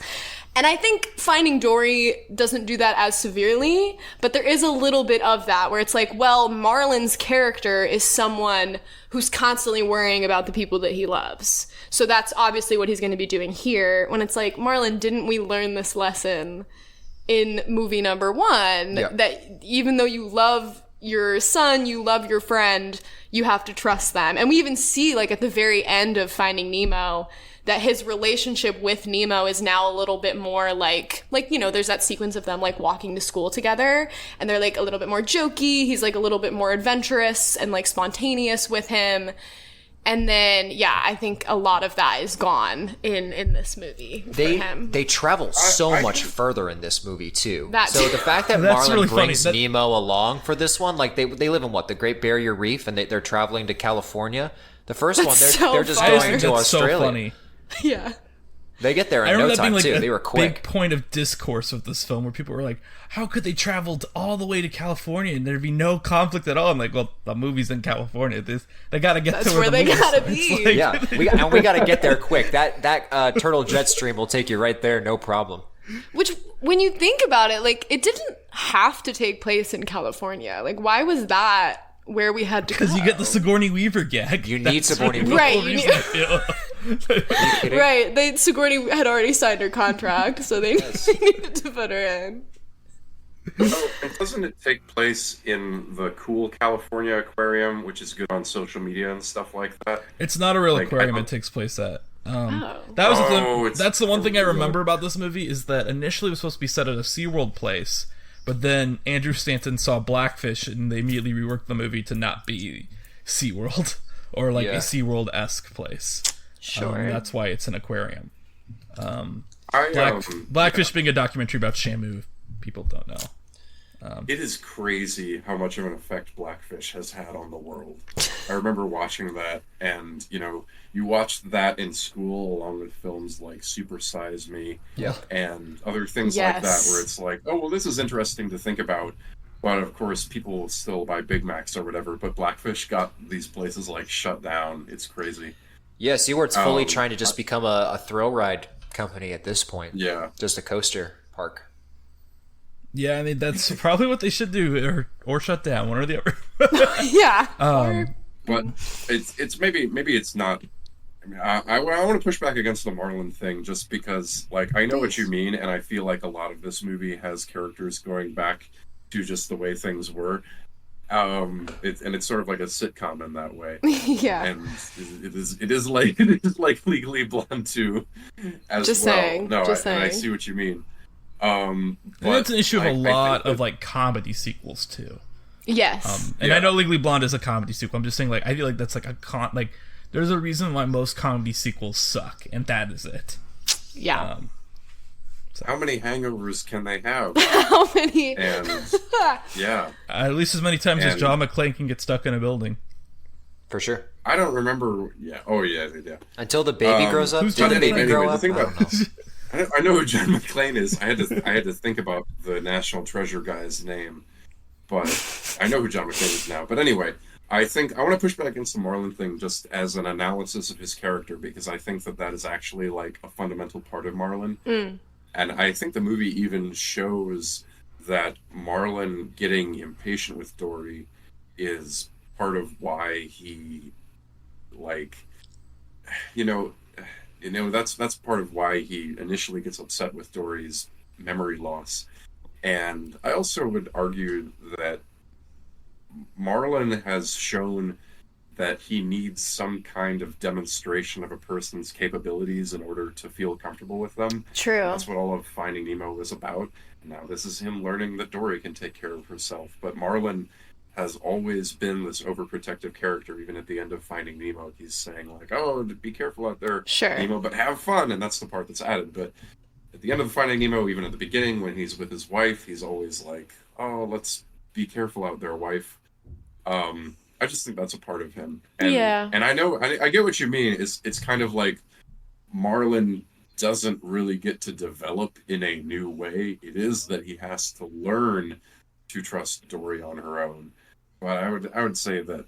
And I think Finding Dory doesn't do that as severely, but there is a little bit of that where it's like, well, Marlon's character is someone who's constantly worrying about the people that he loves. So that's obviously what he's going to be doing here. When it's like, Marlon, didn't we learn this lesson in movie number 1? Yeah. That even though you love your son, you love your friend, you have to trust them. And we even see, like, at the very end of Finding Nemo, that his relationship with Nemo is now a little bit more like, you know, there's that sequence of them, like, walking to school together, and they're, like, a little bit more jokey. He's, like, a little bit more adventurous and, like, spontaneous with him. And then, yeah, I think a lot of that is gone in this movie for him. They travel so much further in this movie, too. So the fact that That's Marlon really brings funny. Nemo along for this one, like, they live in, what, the Great Barrier Reef, and they're traveling to California? The first one, they're just funny. going to That's so Australia. funny. Yeah. They get there I in no remember that time, being like too. a They were quick. big point of discourse with this film, where people were like, "How could they travel all the way to California and there'd be no conflict at all?" I'm like, "Well, the movie's in California. They got to get That's to where they the movie gotta starts." be. Like, Yeah, we got to get there quick. That turtle jet stream will take you right there, no problem. Which, when you think about it, like, it didn't have to take place in California. Like, why was that where we had to go? Because you get the Sigourney Weaver gag. You need Sigourney the Weaver. Right, whole you reason need- I feel. Kidding? Right, Sigourney had already signed her contract, so they needed to put her in. Oh, and doesn't it take place in the cool California aquarium, which is good on social media and stuff like that? It's not a real Like, aquarium. I It don't- takes place at. Oh. That was Oh, that's the one thing I real. remember about this movie is that initially it was supposed to be set at a SeaWorld place, but then Andrew Stanton saw Blackfish and they immediately reworked the movie to not be SeaWorld or like Yeah. a SeaWorld-esque place. Sure. That's why it's an aquarium. I, Blackfish being a documentary about Shamu, if people don't know. It is crazy how much of an effect Blackfish has had on the world. I remember watching that, and, you know, you watched that in school along with films like Super Size Me Yeah. and other things like that, Yes. where it's like, oh, well, this is interesting to think about. But, of course, people will still buy Big Macs or whatever, but Blackfish got these places, like, shut down. It's crazy. Yeah, SeaWorld's fully Um, trying to just become a thrill ride company at this point. Yeah. Just a coaster park. Yeah, I mean that's probably what they should do, or shut down, one or the other. Yeah. But it's maybe it's not. I mean, I want to push back against the Marlon thing just because, like, I know what you mean, and I feel like a lot of this movie has characters going back to just the way things were. It's sort of like a sitcom in that way, Yeah. and it is like Legally Blonde 2 as Just well. saying, No, just and I saying. see what you mean. And But that's an issue of I a think lot that- of like comedy sequels too. Yes. And Yeah. I know Legally Blonde is a comedy sequel. I'm just saying, like, I feel like that's like like there's a reason why most comedy sequels suck, and that is it. Yeah. How many hangovers can they have? How many? And yeah. At least as many times as And- John McClane can get stuck in a building. For sure. I don't remember. Yeah. Oh, yeah. Yeah. Until the baby grows up. who's Did the John baby McClane? grow Anyway, the up? thing I don't about- know. I know who John McClane is. I had to think about the National Treasure guy's name, but I know who John McClane is now. But anyway, I think I want to push back against the Marlon thing just as an analysis of his character, because I think that is actually like a fundamental part of Marlon. And I think the movie even shows that Marlon getting impatient with Dory is part of why he, like, that's part of why he initially gets upset with Dory's memory loss. And I also would argue that Marlon has shown that he needs some kind of demonstration of a person's capabilities in order to feel comfortable with them. True. That's what all of Finding Nemo was about. And now this is him learning that Dory can take care of herself. But Marlon has always been this overprotective character. Even at the end of Finding Nemo, he's saying, like, oh, be careful out there, Sure. Nemo, but have fun. And that's the part that's added. But at the end of Finding Nemo, even at the beginning, when he's with his wife, he's always like, oh, let's be careful out there, wife. I just think that's a part of him. And, Yeah. And I know, I get what you mean. It's kind of like Marlon doesn't really get to develop in a new way. It is that he has to learn to trust Dory on her own. But I would say that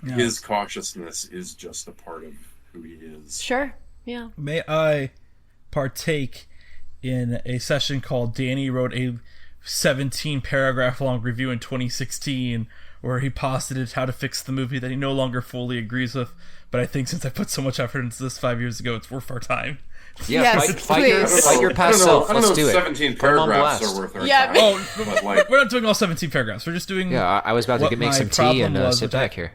his cautiousness is just a part of who he is. Sure. Yeah. May I partake in a session called Danny wrote a 17 paragraph long review in 2016 where he posited how to fix the movie that he no longer fully agrees with, but I think since I put so much effort into this 5 years ago, it's worth our time. Yeah, Yes, fight your past self. Let's do it. 17 Put 'em on paragraphs blast. are worth our Yeah, time. but- But We're not doing all 17 paragraphs. We're just doing... Yeah, I was about to make some tea and sit back here.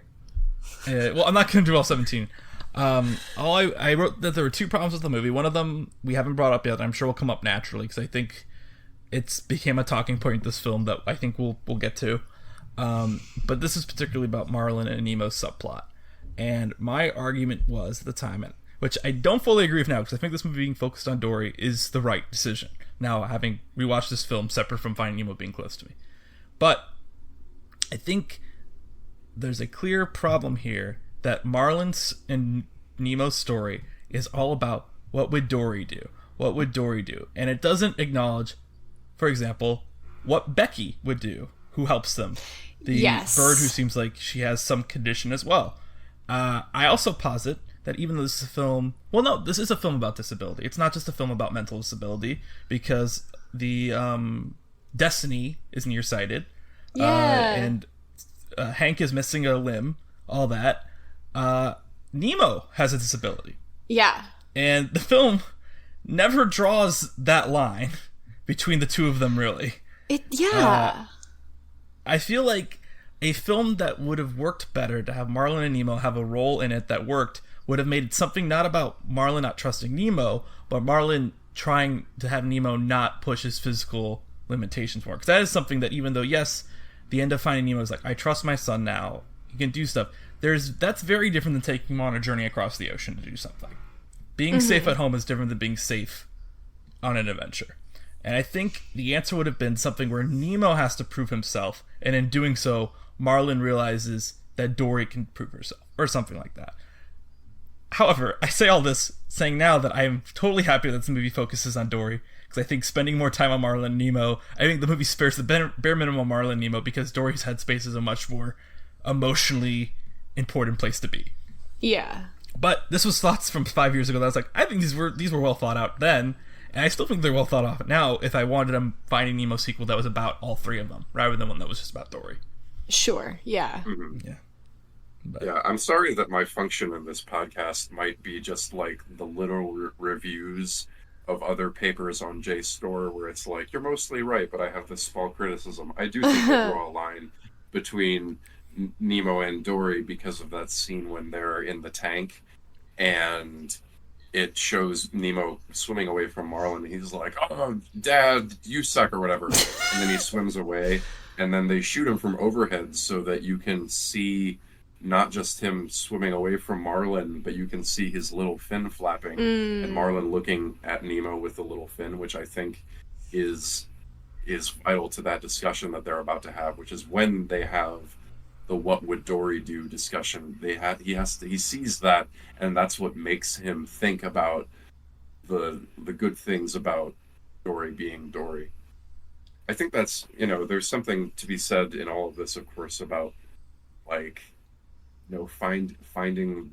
Well, I'm not going to do all 17. I wrote that there were 2 problems with the movie. One of them we haven't brought up yet. I'm sure will come up naturally because I think it's became a talking point in this film that I think we'll get to. But this is particularly about Marlin and Nemo's subplot. And my argument was at the time, which I don't fully agree with now because I think this movie being focused on Dory is the right decision. Now, having rewatched this film separate from Finding Nemo being close to me. But I think there's a clear problem here that Marlin's and Nemo's story is all about what would Dory do? What would Dory do? And it doesn't acknowledge, for example, what Becky would do, who helps them. The bird who seems like she has some condition as well. I also posit that even though this is a film... Well, no, this is a film about disability. It's not just a film about mental disability, because the Destiny is nearsighted. Yeah. And Hank is missing a limb, all that. Nemo has a disability. Yeah. And the film never draws that line between the two of them, really. I feel like a film that would have worked better to have Marlin and Nemo have a role in it that worked would have made it something not about Marlin not trusting Nemo, but Marlin trying to have Nemo not push his physical limitations more. Because that is something that, even though, yes, the end of Finding Nemo is like, I trust my son now, he can do stuff. That's very different than taking him on a journey across the ocean to do something. Being safe at home is different than being safe on an adventure. And I think the answer would have been something where Nemo has to prove himself, and in doing so, Marlin realizes that Dory can prove herself, or something like that. However, I say all this saying now that I am totally happy that this movie focuses on Dory, because I think spending more time on Marlin and Nemo, I think the movie spares the bare minimum on Marlin and Nemo, because Dory's headspace is a much more emotionally important place to be. Yeah. But this was thoughts from 5 years ago that I was like, I think these were well thought out then, and I still think they're well thought out now if I wanted a Finding Nemo sequel that was about all 3 of them, rather than one that was just about Dory. Sure, yeah. Mm-hmm. Yeah. But, yeah, I'm sorry that my function in this podcast might be just like the literal reviews of other papers on JSTOR where it's like, you're mostly right, but I have this small criticism. I do think they draw a line between Nemo and Dory because of that scene when they're in the tank and it shows Nemo swimming away from Marlin. He's like, oh, Dad, you suck, or whatever. And then he swims away, and then they shoot him from overhead so that you can see not just him swimming away from Marlin, but you can see his little fin flapping, and Marlin looking at Nemo with the little fin, which I think is vital to that discussion that they're about to have, which is when they have the "what would Dory do" discussion. He sees that, and that's what makes him think about the good things about Dory being Dory. I think that's, there's something to be said in all of this, of course, about like, finding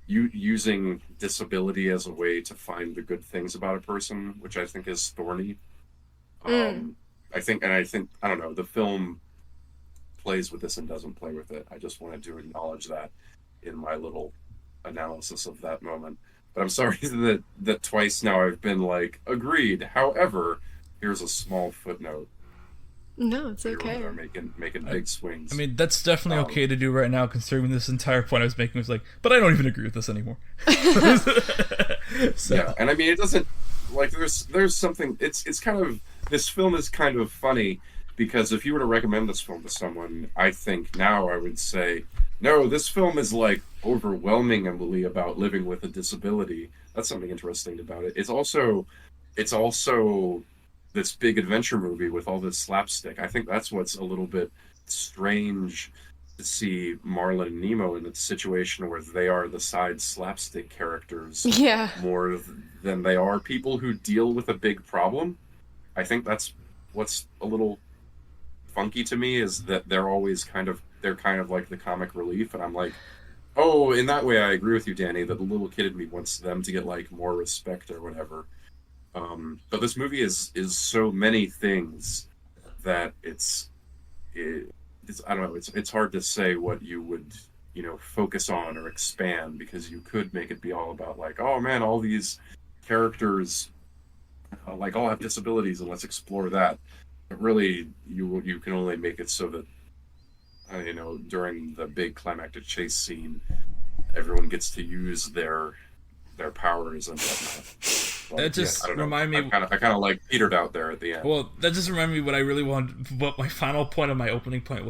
using disability as a way to find the good things about a person, which I think is thorny. I don't know, the film plays with this and doesn't play with it. I just wanted to acknowledge that in my little analysis of that moment. But I'm sorry that twice now I've been like, agreed. However, here's a small footnote. No, it's okay. They're making big swings. I mean, that's definitely okay to do right now, considering this entire point I was making was like, but I don't even agree with this anymore. So. Yeah, and I mean, it doesn't, like, there's something, it's kind of, this film is kind of funny, because if you were to recommend this film to someone, I think now I would say, no, this film is like overwhelmingly about living with a disability. That's something interesting about it. It's also this big adventure movie with all this slapstick. I think that's what's a little bit strange to see Marlin and Nemo in a situation where they are the side slapstick characters more than they are people who deal with a big problem. I think that's what's a little funky to me, is that they're kind of like the comic relief, and I'm like, oh, in that way I agree with you, Danny, that the little kid in me wants them to get like more respect or whatever. But this movie is so many things that it's I don't know, it's hard to say what you would, focus on or expand, because you could make it be all about like, oh man, all these characters like all have disabilities and let's explore that. But really, you can only make it so that during the big climactic chase scene, everyone gets to use their powers and whatnot. That just reminded me. I kind of like petered out there at the end. Well, that just reminded me what I really wanted. What my final point of my opening point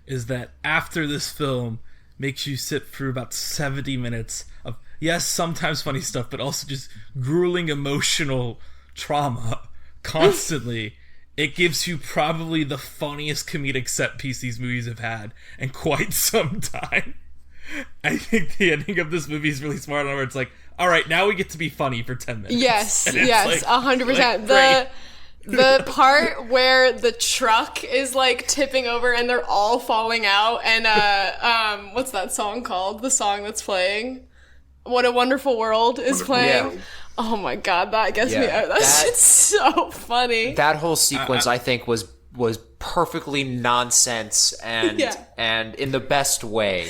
is that after this film makes you sit through about 70 minutes of, yes, sometimes funny stuff, but also just grueling emotional trauma constantly. It gives you probably the funniest comedic set piece these movies have had in quite some time. I think the ending of this movie is really smart, where it's like, all right, now we get to be funny for 10 minutes. Yes, 100%. The part where the truck is like tipping over and they're all falling out, and what's that song called? The song that's playing, "What a Wonderful World" is playing. Yeah. Oh my god, that gets me out. That's so funny. That whole sequence, I think, was perfectly nonsense and in the best way.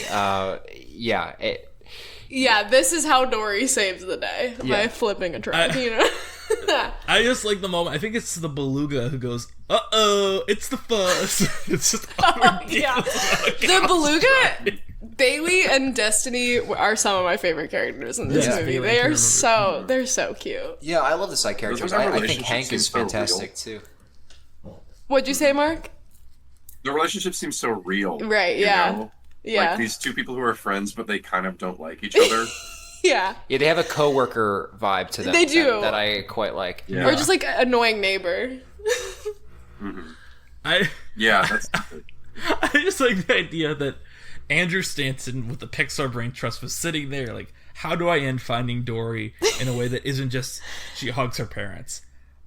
This is how Dory saves the day by flipping a truck. I just like the moment. I think it's the beluga who goes, "Uh-oh, it's the fuzz." It's just the beluga. Bailey and Destiny are some of my favorite characters in this movie. They're so cute. Yeah, I love the side characters. I think Hank is fantastic too. What'd you say, Mark? The relationship seems so real. Right, yeah. Yeah. Like these two people who are friends, but they kind of don't like each other. Yeah, they have a coworker vibe to them. They do. That I quite like. Yeah. Or just like an annoying neighbor. Mm-hmm. That's I just like the idea that Andrew Stanton with the Pixar Brain Trust was sitting there like, how do I end Finding Dory in a way that isn't just she hugs her parents?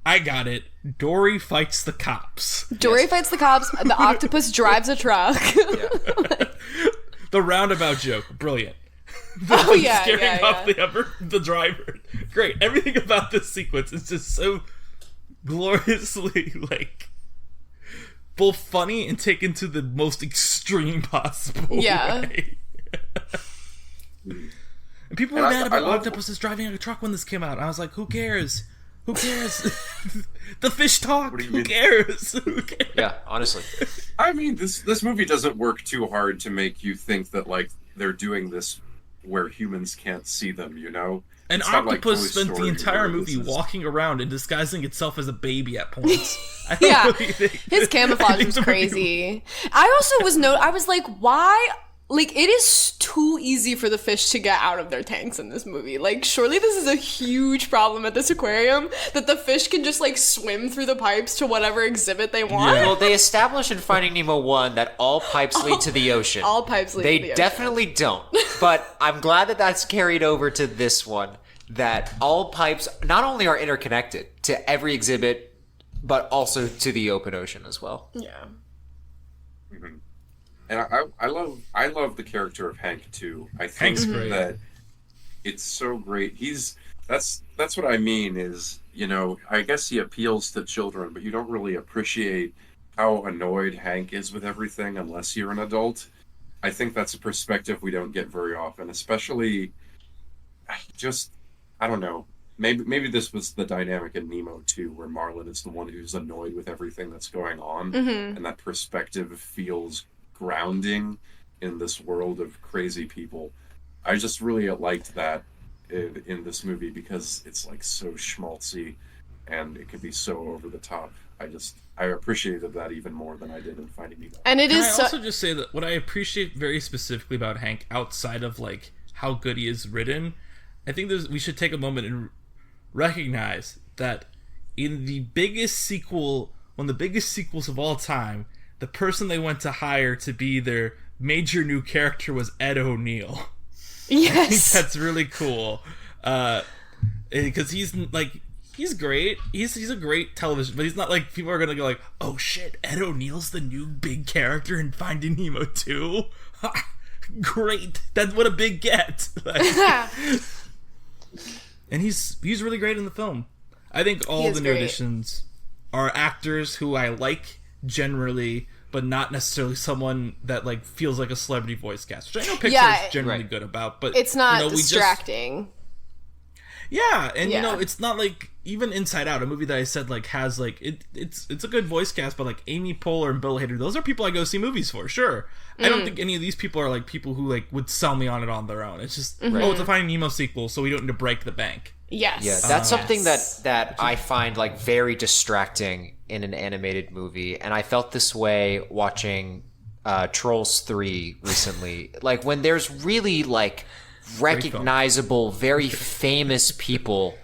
I got it. Dory fights the cops. Dory fights the cops. The octopus drives a truck. The roundabout joke, brilliant. Scaring off the driver. Great. Everything about this sequence is just so gloriously both funny and taken to the most extreme possible way. And people were mad about octopuses driving a truck when this came out. I was like, who cares? Who cares? The fish talk. Who cares? Yeah, honestly. I mean, this movie doesn't work too hard to make you think that they're doing this where humans can't see them, An octopus spent the entire movie walking around and disguising itself as a baby at points. His camouflage was crazy. I also I was like, why? Like, it is too easy for the fish to get out of their tanks in this movie. Like, surely this is a huge problem at this aquarium, that the fish can just, swim through the pipes to whatever exhibit they want. Yeah. Well, they established in Finding Nemo 1 that all pipes lead to the ocean. All pipes lead to the ocean. They definitely don't. But I'm glad that that's carried over to this one, that all pipes not only are interconnected to every exhibit, but also to the open ocean as well. Yeah. Mm-hmm. And I love the character of Hank too. I think that it's so great. That's what I mean is, I guess he appeals to children, but you don't really appreciate how annoyed Hank is with everything unless you're an adult. I think that's a perspective we don't get very often, especially I don't know. Maybe this was the dynamic in Nemo too, where Marlin is the one who's annoyed with everything that's going on, and that perspective feels grounding in this world of crazy people. I just really liked that in this movie because it's so schmaltzy and it could be so over the top. I appreciated that even more than I did in Finding Nemo. And Can I also just say that what I appreciate very specifically about Hank, outside of how good he is written, I think we should take a moment and recognize that in the biggest sequel, one of the biggest sequels of all time, the person they went to hire to be their major new character was Ed O'Neill. Yes. I think that's really cool. Because he's great. He's a great television, but he's not like people are gonna go like, oh shit, Ed O'Neill's the new big character in Finding Nemo 2. Great, that's what a big get. And he's really great in the film. I think all the new additions are actors who I like generally, but not necessarily someone that like feels like a celebrity voice cast, which I know Pixar is generally good about. But it's not distracting. It's not like even Inside Out, a movie that I said like has like it's a good voice cast, but like Amy Poehler and Bill Hader, those are people I go see movies for, sure. I don't think any of these people are like people who like would sell me on it on their own. It's just it's a Finding Nemo sequel, so we don't need to break the bank. Yes. Yeah, that's something that I find like very distracting in an animated movie, and I felt this way watching Trolls 3 recently. Like when there's really like recognizable, very famous people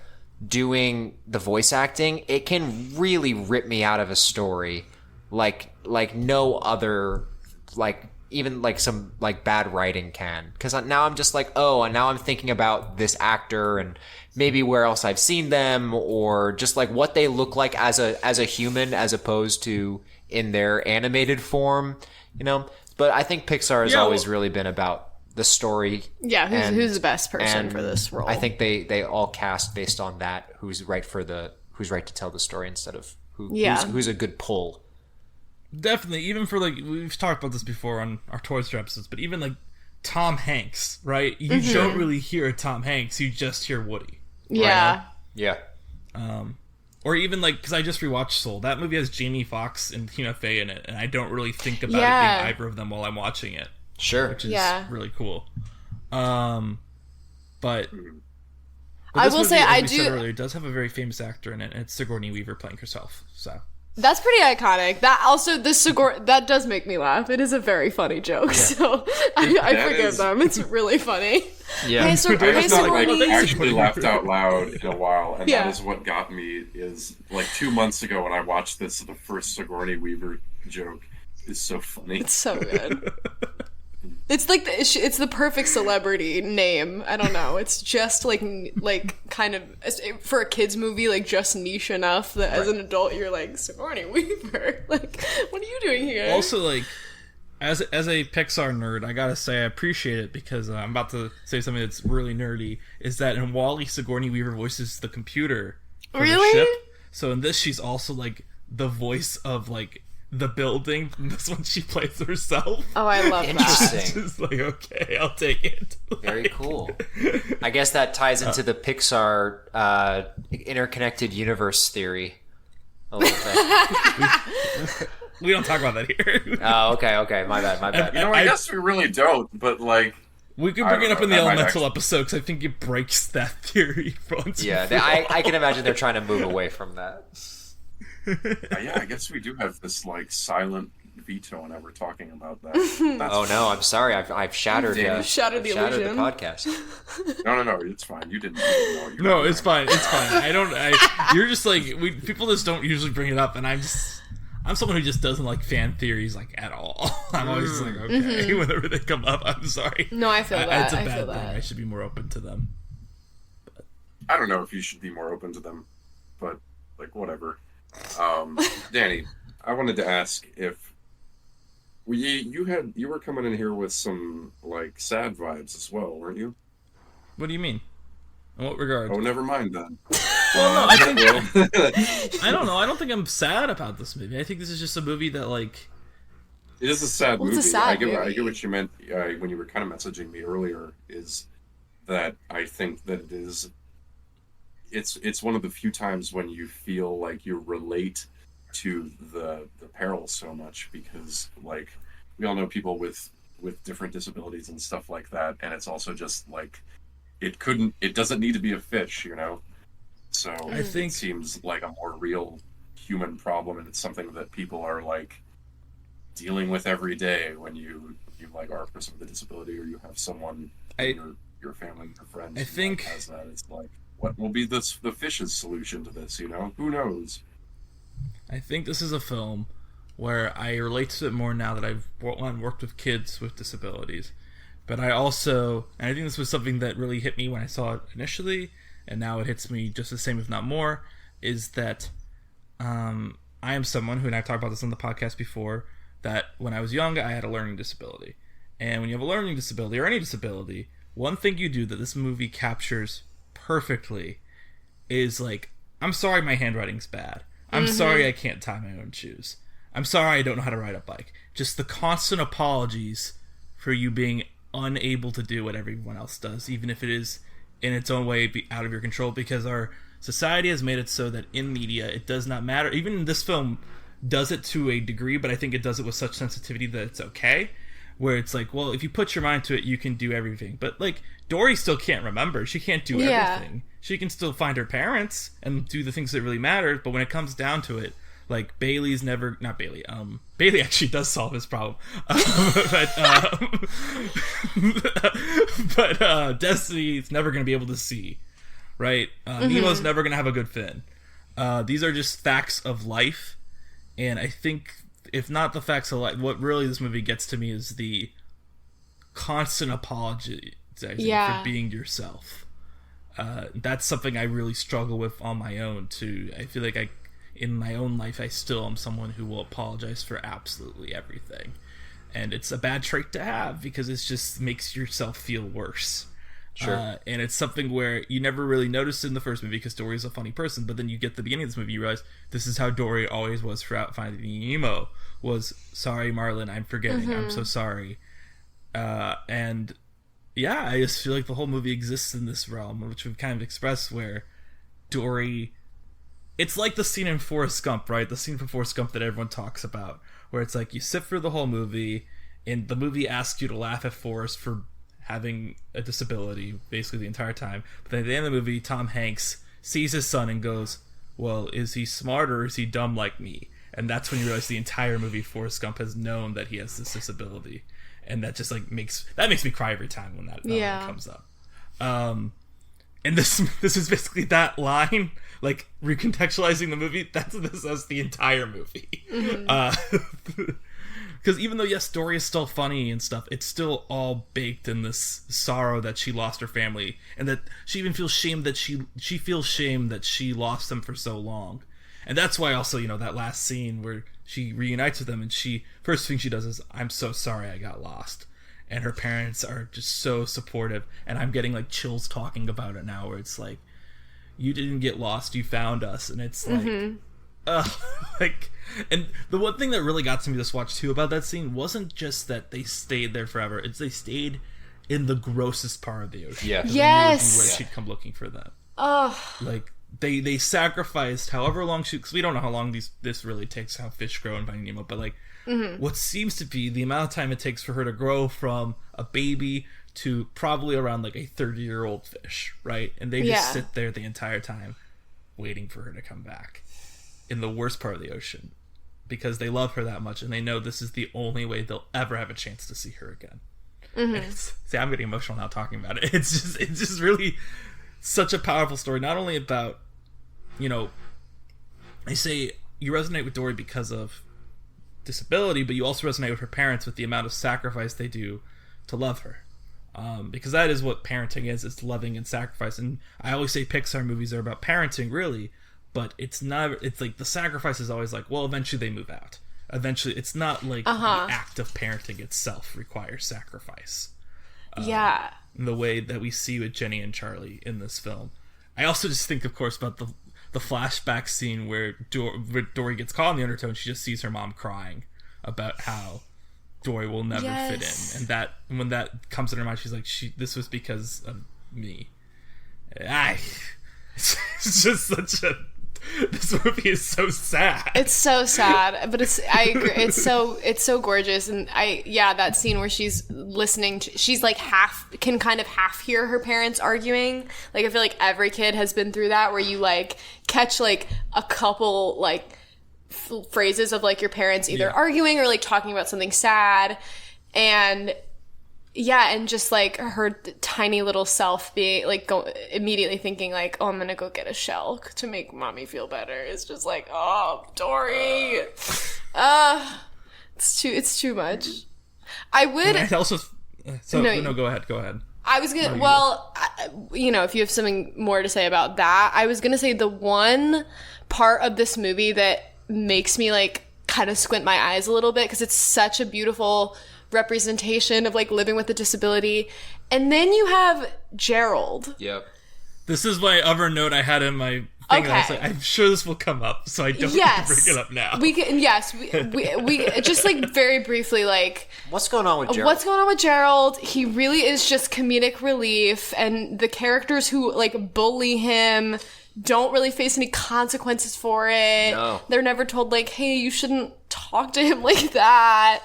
doing the voice acting, it can really rip me out of a story like no other, like even like some like bad writing can. Because now I'm just like, oh, and now I'm thinking about this actor and maybe where else I've seen them, or just like what they look like as a human as opposed to in their animated form, you know. But I think Pixar has always really been about the story. Yeah, who's the best person for this role? I think they all cast based on that. Who's right to tell the story instead of who's a good pull. Definitely, even for like we've talked about this before on our Toy Story episodes, but even like Tom Hanks, right? You don't really hear Tom Hanks; you just hear Woody. Yeah, right? Yeah. Or even like, because I just rewatched Soul. That movie has Jamie Foxx and Tina Fey in it, and I don't really think about it being either of them while I'm watching it. Sure, which is really cool. But I will say I do. Earlier, it does have a very famous actor in it, and it's Sigourney Weaver playing herself. So that's pretty iconic. That also that does make me laugh. It is a very funny joke, so I forgive them. It's really funny. Yeah, I have not actually laughed out loud in a while, and that is what got me. Is like 2 months ago when I watched this, the first Sigourney Weaver joke is so funny. It's so good. It's like it's the perfect celebrity name. I don't know. It's just like kind of for a kids movie, like just niche enough that as an adult you're like, Sigourney Weaver. Like, what are you doing here? Also, like as a Pixar nerd, I gotta say I appreciate it because I'm about to say something that's really nerdy. Is that in WALL-E, Sigourney Weaver voices the computer for the ship. So in this, she's also like the voice of like the building. This one she plays herself. Oh, I love Interesting. that. It's like, okay, I'll take it. Very cool. I guess that ties into the Pixar interconnected universe theory a little bit. We don't talk about that here. Oh, okay. My bad. You know, I guess we really don't, but like we could bring it up in the Elemental episode because I think it breaks that theory. I can imagine they're trying to move away from that. I guess we do have this like silent veto whenever talking about that. Oh no, I'm sorry. I've shattered the illusion. podcast. No, it's fine. You didn't know. No, it's fine. It's fine. You're just like people just don't usually bring it up, and I'm someone who just doesn't like fan theories like at all. I'm always just like, okay, whenever they come up, I'm sorry. No, I feel that. It's a bad thing. I should be more open to them. But I don't know if you should be more open to them, but like whatever. Danny, I wanted to ask if you were coming in here with some like sad vibes as well, weren't you? What do you mean? In what regard? Oh, never mind then. Well, no, I think I don't know. I don't think I'm sad about this movie. I think this is just a movie that like it is a sad movie. It's a sad movie. I get what you meant when you were kind of messaging me earlier. Is that I think that it is. It's one of the few times when you feel like you relate to the peril so much because like we all know people with different disabilities and stuff like that, and it's also just like it doesn't need to be a fish, you know. So I think it seems like a more real human problem, and it's something that people are like dealing with every day when you like are a person with a disability or you have someone in your family, your friends. I think has that. It's like, what will be the fish's solution to this? You know, who knows? I think this is a film where I relate to it more now that I've worked with kids with disabilities. But I also, and I think this was something that really hit me when I saw it initially, and now it hits me just the same, if not more, is that I am someone who, and I've talked about this on the podcast before, that when I was young, I had a learning disability. And when you have a learning disability, or any disability, one thing you do that this movie captures perfectly is like, I'm sorry my handwriting's bad. I'm sorry I can't tie my own shoes. I'm sorry I don't know how to ride a bike. Just the constant apologies for you being unable to do what everyone else does, even if it is in its own way out of your control, because our society has made it so that in media it does not matter. Even this film does it to a degree, but I think it does it with such sensitivity that it's okay, where it's like, well, if you put your mind to it, you can do everything. But like, Dory still can't remember. She can't do everything. She can still find her parents and do the things that really matter, but when it comes down to it, like, Bailey actually does solve his problem. But Destiny's never going to be able to see, right? Nemo's never going to have a good fin. These are just facts of life, and I think, if not the facts of life, what really this movie gets to me is the constant apologizing for being yourself. That's something I really struggle with on my own, too. I feel like in my own life, I still am someone who will apologize for absolutely everything. And it's a bad trait to have, because it just makes yourself feel worse. Sure. And it's something where you never really noticed in the first movie, because Dory's a funny person, but then you get the beginning of this movie, you realize this is how Dory always was throughout Finding Nemo, was, sorry, Marlin, I'm forgetting, I'm so sorry. And yeah, I just feel like the whole movie exists in this realm, which we've kind of expressed, where Dory... It's like the scene in Forrest Gump, right? The scene from Forrest Gump that everyone talks about, where it's like you sit through the whole movie, and the movie asks you to laugh at Forrest for having a disability basically the entire time. But then at the end of the movie, Tom Hanks sees his son and goes, well, is he smart or is he dumb like me? And that's when you realize the entire movie Forrest Gump has known that he has this disability. And that just like makes me cry every time when that comes up. And this is basically that line, like, recontextualizing the movie. That's the entire movie. Because even though, yes, Dory is still funny and stuff, it's still all baked in this sorrow that she lost her family, and that she even feels shame that she feels shame that she lost them for so long. And that's why also, that last scene where she reunites with them, and first thing she does is, I'm so sorry I got lost. And her parents are just so supportive, and I'm getting like chills talking about it now, where it's like, you didn't get lost, you found us. And it's like, and the one thing that really got to me this watch too about that scene wasn't just that they stayed there forever, it's they stayed in the grossest part of the ocean. Yeah. Yes. Where she'd come looking for them. Oh. Like, they sacrificed however long because we don't know how long this really takes, how fish grow in Finding Nemo, but like, what seems to be the amount of time it takes for her to grow from a baby to probably around like a 30-year-old fish, right? And they just sit there the entire time waiting for her to come back in the worst part of the ocean, because they love her that much, and they know this is the only way they'll ever have a chance to see her again. See, I'm getting emotional now talking about it. It's just really such a powerful story, not only about, I say you resonate with Dory because of disability, but you also resonate with her parents with the amount of sacrifice they do to love her, because that is what parenting is. It's loving and sacrifice. And I always say Pixar movies are about parenting, really, but it's not. It's like the sacrifice is always like, well, eventually they move out. Eventually, it's not like the act of parenting itself requires sacrifice. The way that we see with Jenny and Charlie in this film. I also just think, of course, about the flashback scene where Dory gets caught in the undertow, and she just sees her mom crying about how Dory will never fit in, and that when that comes in her mind, she's like, this was because of me. It's just such a... This movie is so sad. It's so sad, but I agree. It's so gorgeous, and that scene where she's listening to, she's like can kind of half hear her parents arguing. Like, I feel like every kid has been through that, where you like catch like a couple like phrases of like your parents either arguing or like talking about something sad, and Yeah, and just like her tiny little self being like immediately thinking like, oh, I'm gonna go get a shell to make mommy feel better. It's just like, oh, Dory, it's too much. I would. And also, no, go ahead. I was gonna. If you have something more to say about that, I was gonna say the one part of this movie that makes me like kind of squint my eyes a little bit because it's such a beautiful representation of like living with a disability, and then you have Gerald. Yep. This is my other note I had in my thing. Okay. And I was like, I'm sure this will come up, so I don't have to bring it up now. We just like very briefly, like, what's going on with Gerald? What's going on with Gerald? He really is just comedic relief, and the characters who like bully him don't really face any consequences for it. No. They're never told like, hey, you shouldn't talk to him like that.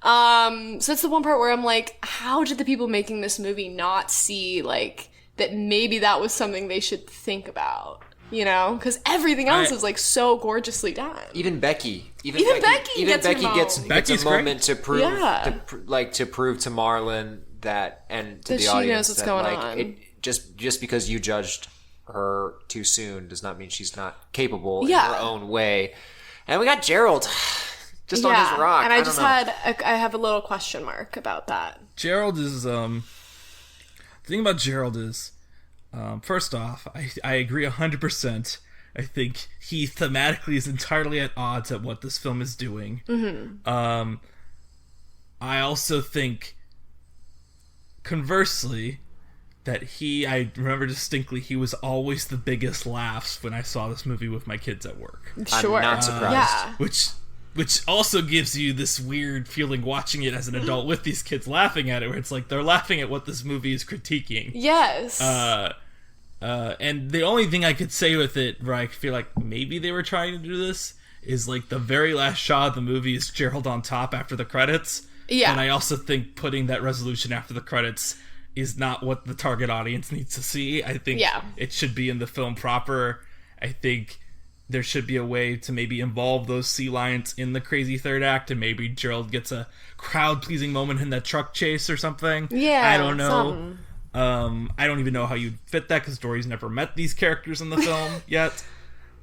So that's the one part where I'm like, how did the people making this movie not see like that maybe that was something they should think about, you know? Because everything else is like so gorgeously done. Even Becky gets a moment to prove to prove to Marlon that, and to the audience, she knows what's going on. Just because you judged her too soon does not mean she's not capable in her own way. And we got Gerald. Just on his rock. And I have a little question mark about that. Gerald is, the thing about Gerald is, first off, I agree 100%. I think he thematically is entirely at odds at what this film is doing. Mm-hmm. I also think, conversely, that I remember distinctly, he was always the biggest laughs when I saw this movie with my kids at work. Sure. I'm not surprised. Yeah. Which also gives you this weird feeling watching it as an adult with these kids laughing at it, where it's like they're laughing at what this movie is critiquing. Yes. And the only thing I could say with it, where I feel like maybe they were trying to do this, is like the very last shot of the movie is Gerald on top after the credits. Yeah. And I also think putting that resolution after the credits is not what the target audience needs to see. I think it should be in the film proper. I think there should be a way to maybe involve those sea lions in the crazy third act, and maybe Gerald gets a crowd-pleasing moment in that truck chase or something. Yeah, I don't know. I don't even know how you'd fit that, because Dory's never met these characters in the film yet.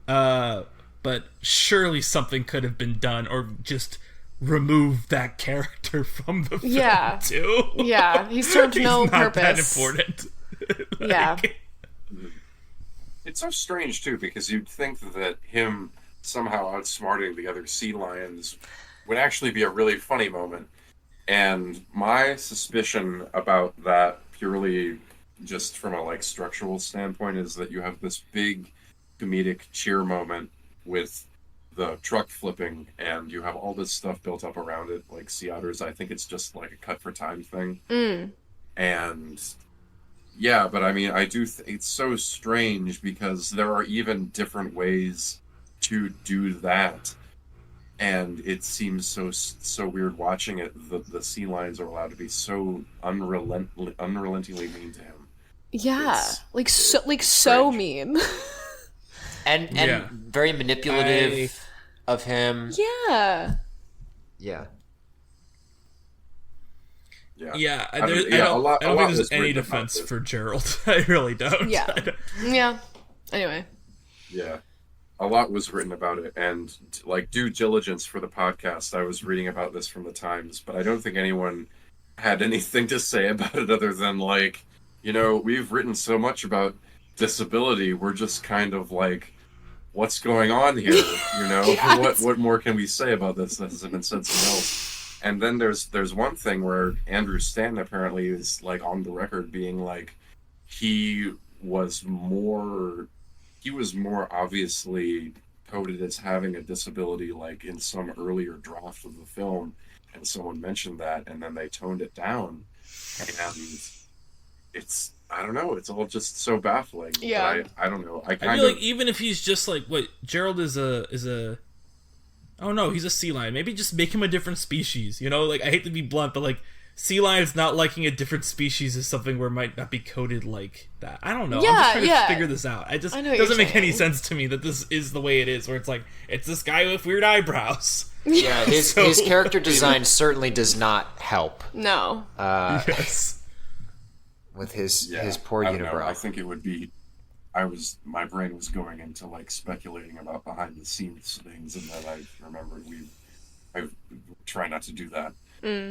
But surely something could have been done, or just remove that character from the film, too. Yeah, he served no purpose. He's not that important. Yeah. It's so strange, too, because you'd think that him somehow outsmarting the other sea lions would actually be a really funny moment. And my suspicion about that, purely just from a like structural standpoint, is that you have this big comedic cheer moment with the truck flipping, and you have all this stuff built up around it, like sea otters. I think it's just like a cut for time thing. And yeah, but I mean, I do it's so strange, because there are even different ways to do that, and it seems so weird watching it. The sea lions are allowed to be so unrelentingly mean to him. Yeah, it's so mean. and very manipulative of him. Yeah. Yeah, I don't think there's any defense for Gerald. I really don't. Yeah. Anyway. Yeah. A lot was written about it, and like due diligence for the podcast, I was reading about this from the Times, but I don't think anyone had anything to say about it other than like, you know, we've written so much about disability, we're just kind of like, what's going on here? You know, what more can we say about this that hasn't been said somewhere else? And then there's one thing where Andrew Stanton apparently is like on the record being like, he was more obviously coded as having a disability like in some earlier draft of the film, and someone mentioned that, and then they toned it down, and it's, I don't know, it's all just so baffling. Yeah. I don't know. I feel like even if he's just like, what, Gerald is a oh no, he's a sea lion. Maybe just make him a different species, you know? Like, I hate to be blunt, but like, sea lions not liking a different species is something where it might not be coded like that. I don't know. I'm just trying to figure this out. It doesn't make any sense to me that this is the way it is, where it's like, it's this guy with weird eyebrows. Yeah, his character design certainly does not help. No. Yes. With his poor unibrow. I think it would be. My brain was going into like speculating about behind the scenes things, and then I remembered I try not to do that.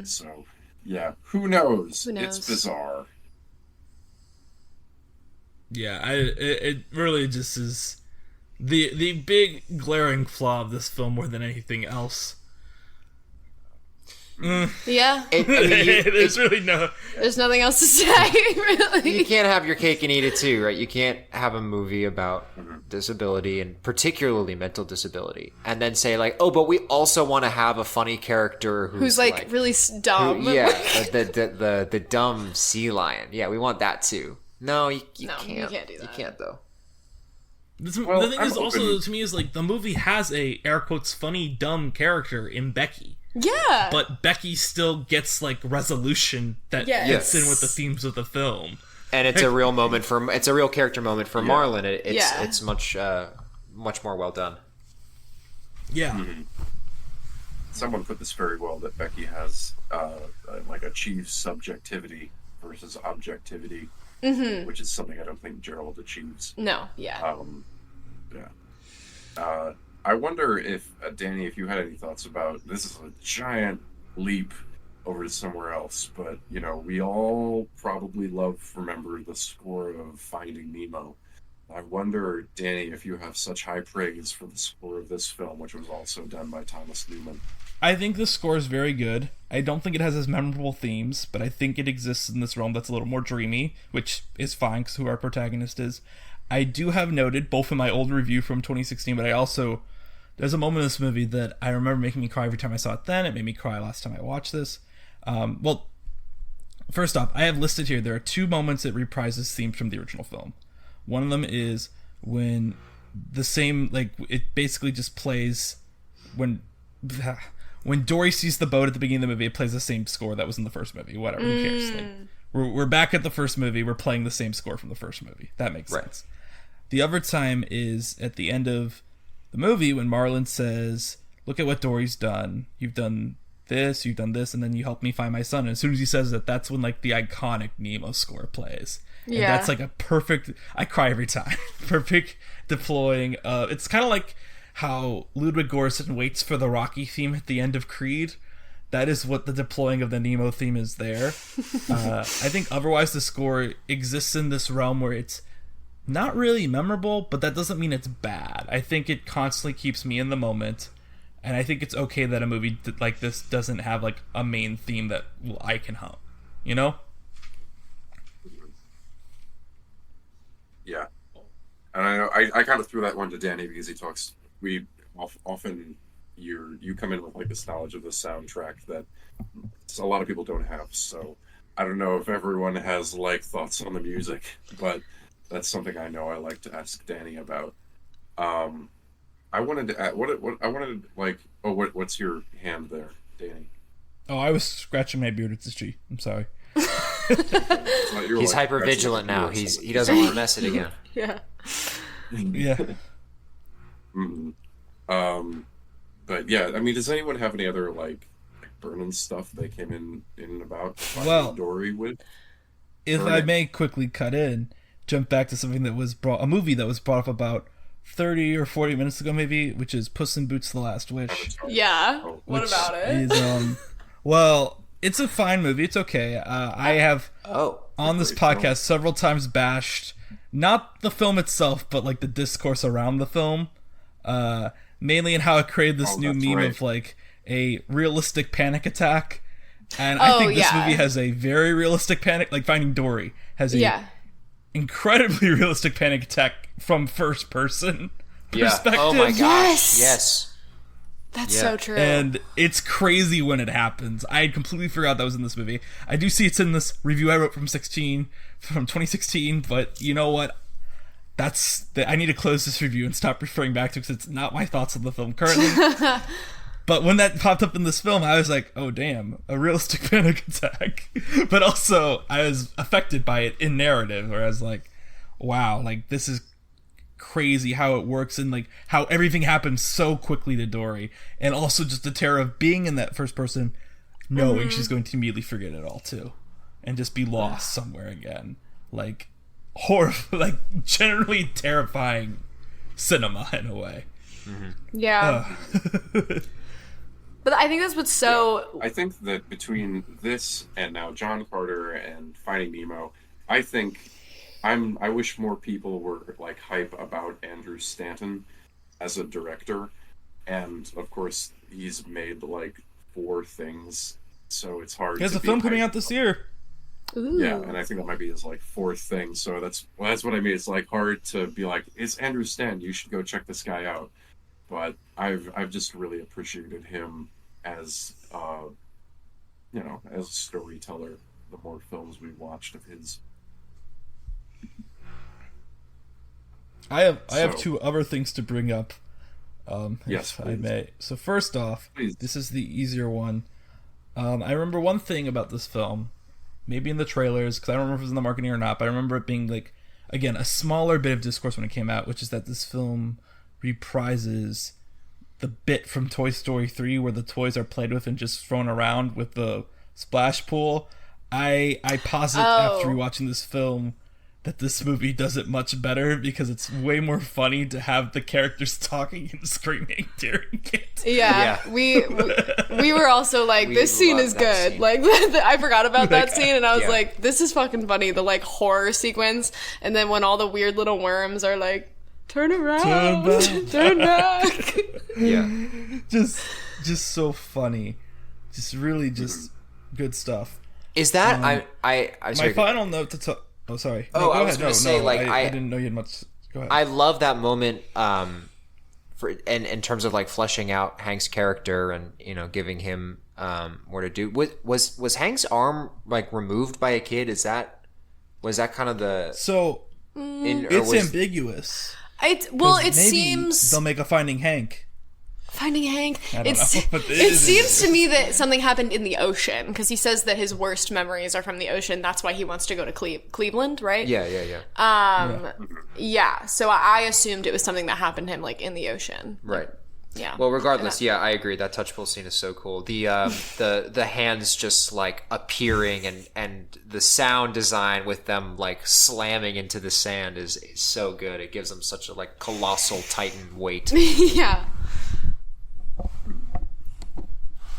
So, yeah, who knows? It's bizarre. Yeah, it really just is the big glaring flaw of this film more than anything else. Yeah. There's nothing else to say, really. You can't have your cake and eat it too, right? You can't have a movie about disability, and particularly mental disability, and then say like, oh, but we also want to have a funny character who's like really dumb. The dumb sea lion. Yeah, we want that too. No, you can't. You can't do that. You can't though. The thing is also, to me, is like the movie has a air quotes funny dumb character in Becky. Yeah. But Becky still gets like resolution that fits in with the themes of the film. And it's a real moment it's a real character moment for Marlon. It's much more well done. Yeah. Mm-hmm. Someone put this very well, that Becky has like achieves subjectivity versus objectivity, which is something I don't think Gerald achieves. No, yeah. I wonder if, Danny, if you had any thoughts about, this is a giant leap over to somewhere else, but, we all probably remember the score of Finding Nemo. I wonder, Danny, if you have such high praise for the score of this film, which was also done by Thomas Newman. I think the score is very good. I don't think it has as memorable themes, but I think it exists in this realm that's a little more dreamy, which is fine because who our protagonist is. I do have noted, both in my old review from 2016, but there's a moment in this movie that I remember making me cry every time I saw it then. It made me cry last time I watched this. Well, first off, I have listed here, there are 2 moments it reprises themes from the original film. One of them is when it basically just plays when Dory sees the boat at the beginning of the movie, it plays the same score that was in the first movie. Whatever, who cares? Like, we're back at the first movie, we're playing the same score from the first movie. That makes sense. The other time is at the end of the movie when Marlon says, look at what Dory's done. You've done this, and then you helped me find my son. And as soon as he says that, that's when like the iconic Nemo score plays. And that's like a perfect, I cry every time. Perfect deploying. It's kind of like how Ludwig Göransson waits for the Rocky theme at the end of Creed. That is what the deploying of the Nemo theme is there. I think otherwise the score exists in this realm where it's not really memorable, but that doesn't mean it's bad. I think it constantly keeps me in the moment, and I think it's okay that a movie like this doesn't have like a main theme that I can hum. Yeah. And I know I kind of threw that one to Danny because he talks. We often you come in with like this knowledge of the soundtrack that a lot of people don't have. So I don't know if everyone has like thoughts on the music, but that's something I know I like to ask Danny about. I wanted to add, what's your hand there, Danny? Oh, I was scratching my beard. It's a she. I'm sorry. He's hyper vigilant now. He doesn't want to mess it again. Yeah. Mm-hmm. But yeah, I mean, does anyone have any other like burning stuff they came in about Dory with? If I may quickly jump back to something that was a movie that was brought up about 30 or 40 minutes ago, maybe, which is Puss in Boots: The Last Wish. Yeah. What about it? Is, it's a fine movie. It's okay. I have on this podcast several times bashed not the film itself, but like the discourse around the film. Mainly in how it created this new meme of like a realistic panic attack. And I think this movie has a very realistic panic, like Finding Dory has a incredibly realistic panic attack from first person perspective. Oh my gosh. Yes. That's so true. And it's crazy when it happens. I had completely forgot that was in this movie. I do see it's in this review I wrote from 2016, but you know what? I need to close this review and stop referring back to it because it's not my thoughts on the film currently. But when that popped up in this film, I was like, oh damn, a realistic panic attack. But also, I was affected by it in narrative, where I was like, wow, like this is crazy how it works and like how everything happens so quickly to Dory, and also just the terror of being in that first person, knowing she's going to immediately forget it all too, and just be lost somewhere again. Like like generally terrifying cinema in a way. Yeah. But I think that's what's so... Yeah. I think that between this and now John Carter and Finding Nemo, I think I wish more people were like hype about Andrew Stanton as a director. And of course, he's made like 4 things, so it's hard. There's a film coming out this year. Ooh. Yeah, and I think that might be his like 4th thing. So that's what I mean. It's like hard to be like, it's Andrew Stanton. You should go check this guy out. But I've just really appreciated him as as a storyteller. The more films we've watched of his. I have 2 other things to bring up. Yes, if I may. So first off, please. This is the easier one. I remember one thing about this film, maybe in the trailers, because I don't remember if it was in the marketing or not, but I remember it being like, again, a smaller bit of discourse when it came out, which is that this film reprises the bit from Toy Story 3 where the toys are played with and just thrown around with the splash pool. I posit after rewatching this film that this movie does it much better because it's way more funny to have the characters talking and screaming during it. Yeah. We were also like, this scene is good. Scene. Like, I forgot about that scene, and I was like, this is fucking funny. The like horror sequence, and then when all the weird little worms are like, turn around, turn back. Yeah, just so funny, just really just good stuff. Is that I my final note to talk. Oh, sorry. Oh, I was going to say, like, I didn't know you had much. Go ahead. I love that moment, in terms of like fleshing out Hank's character and giving him more to do. Was Hank's arm like removed by a kid? Was that kind of the it's ambiguous. It seems they'll make a Finding Hank. Finding Hank. I don't know, but it seems to me that something happened in the ocean, because he says that his worst memories are from the ocean. That's why he wants to go to Cleveland, right? Yeah. Yeah. So I assumed it was something that happened to him, like in the ocean. Right. Yeah. Well, regardless, I agree. That touch pool scene is so cool. The the hands just like appearing and the sound design with them like slamming into the sand is so good. It gives them such a like colossal titan weight. Yeah.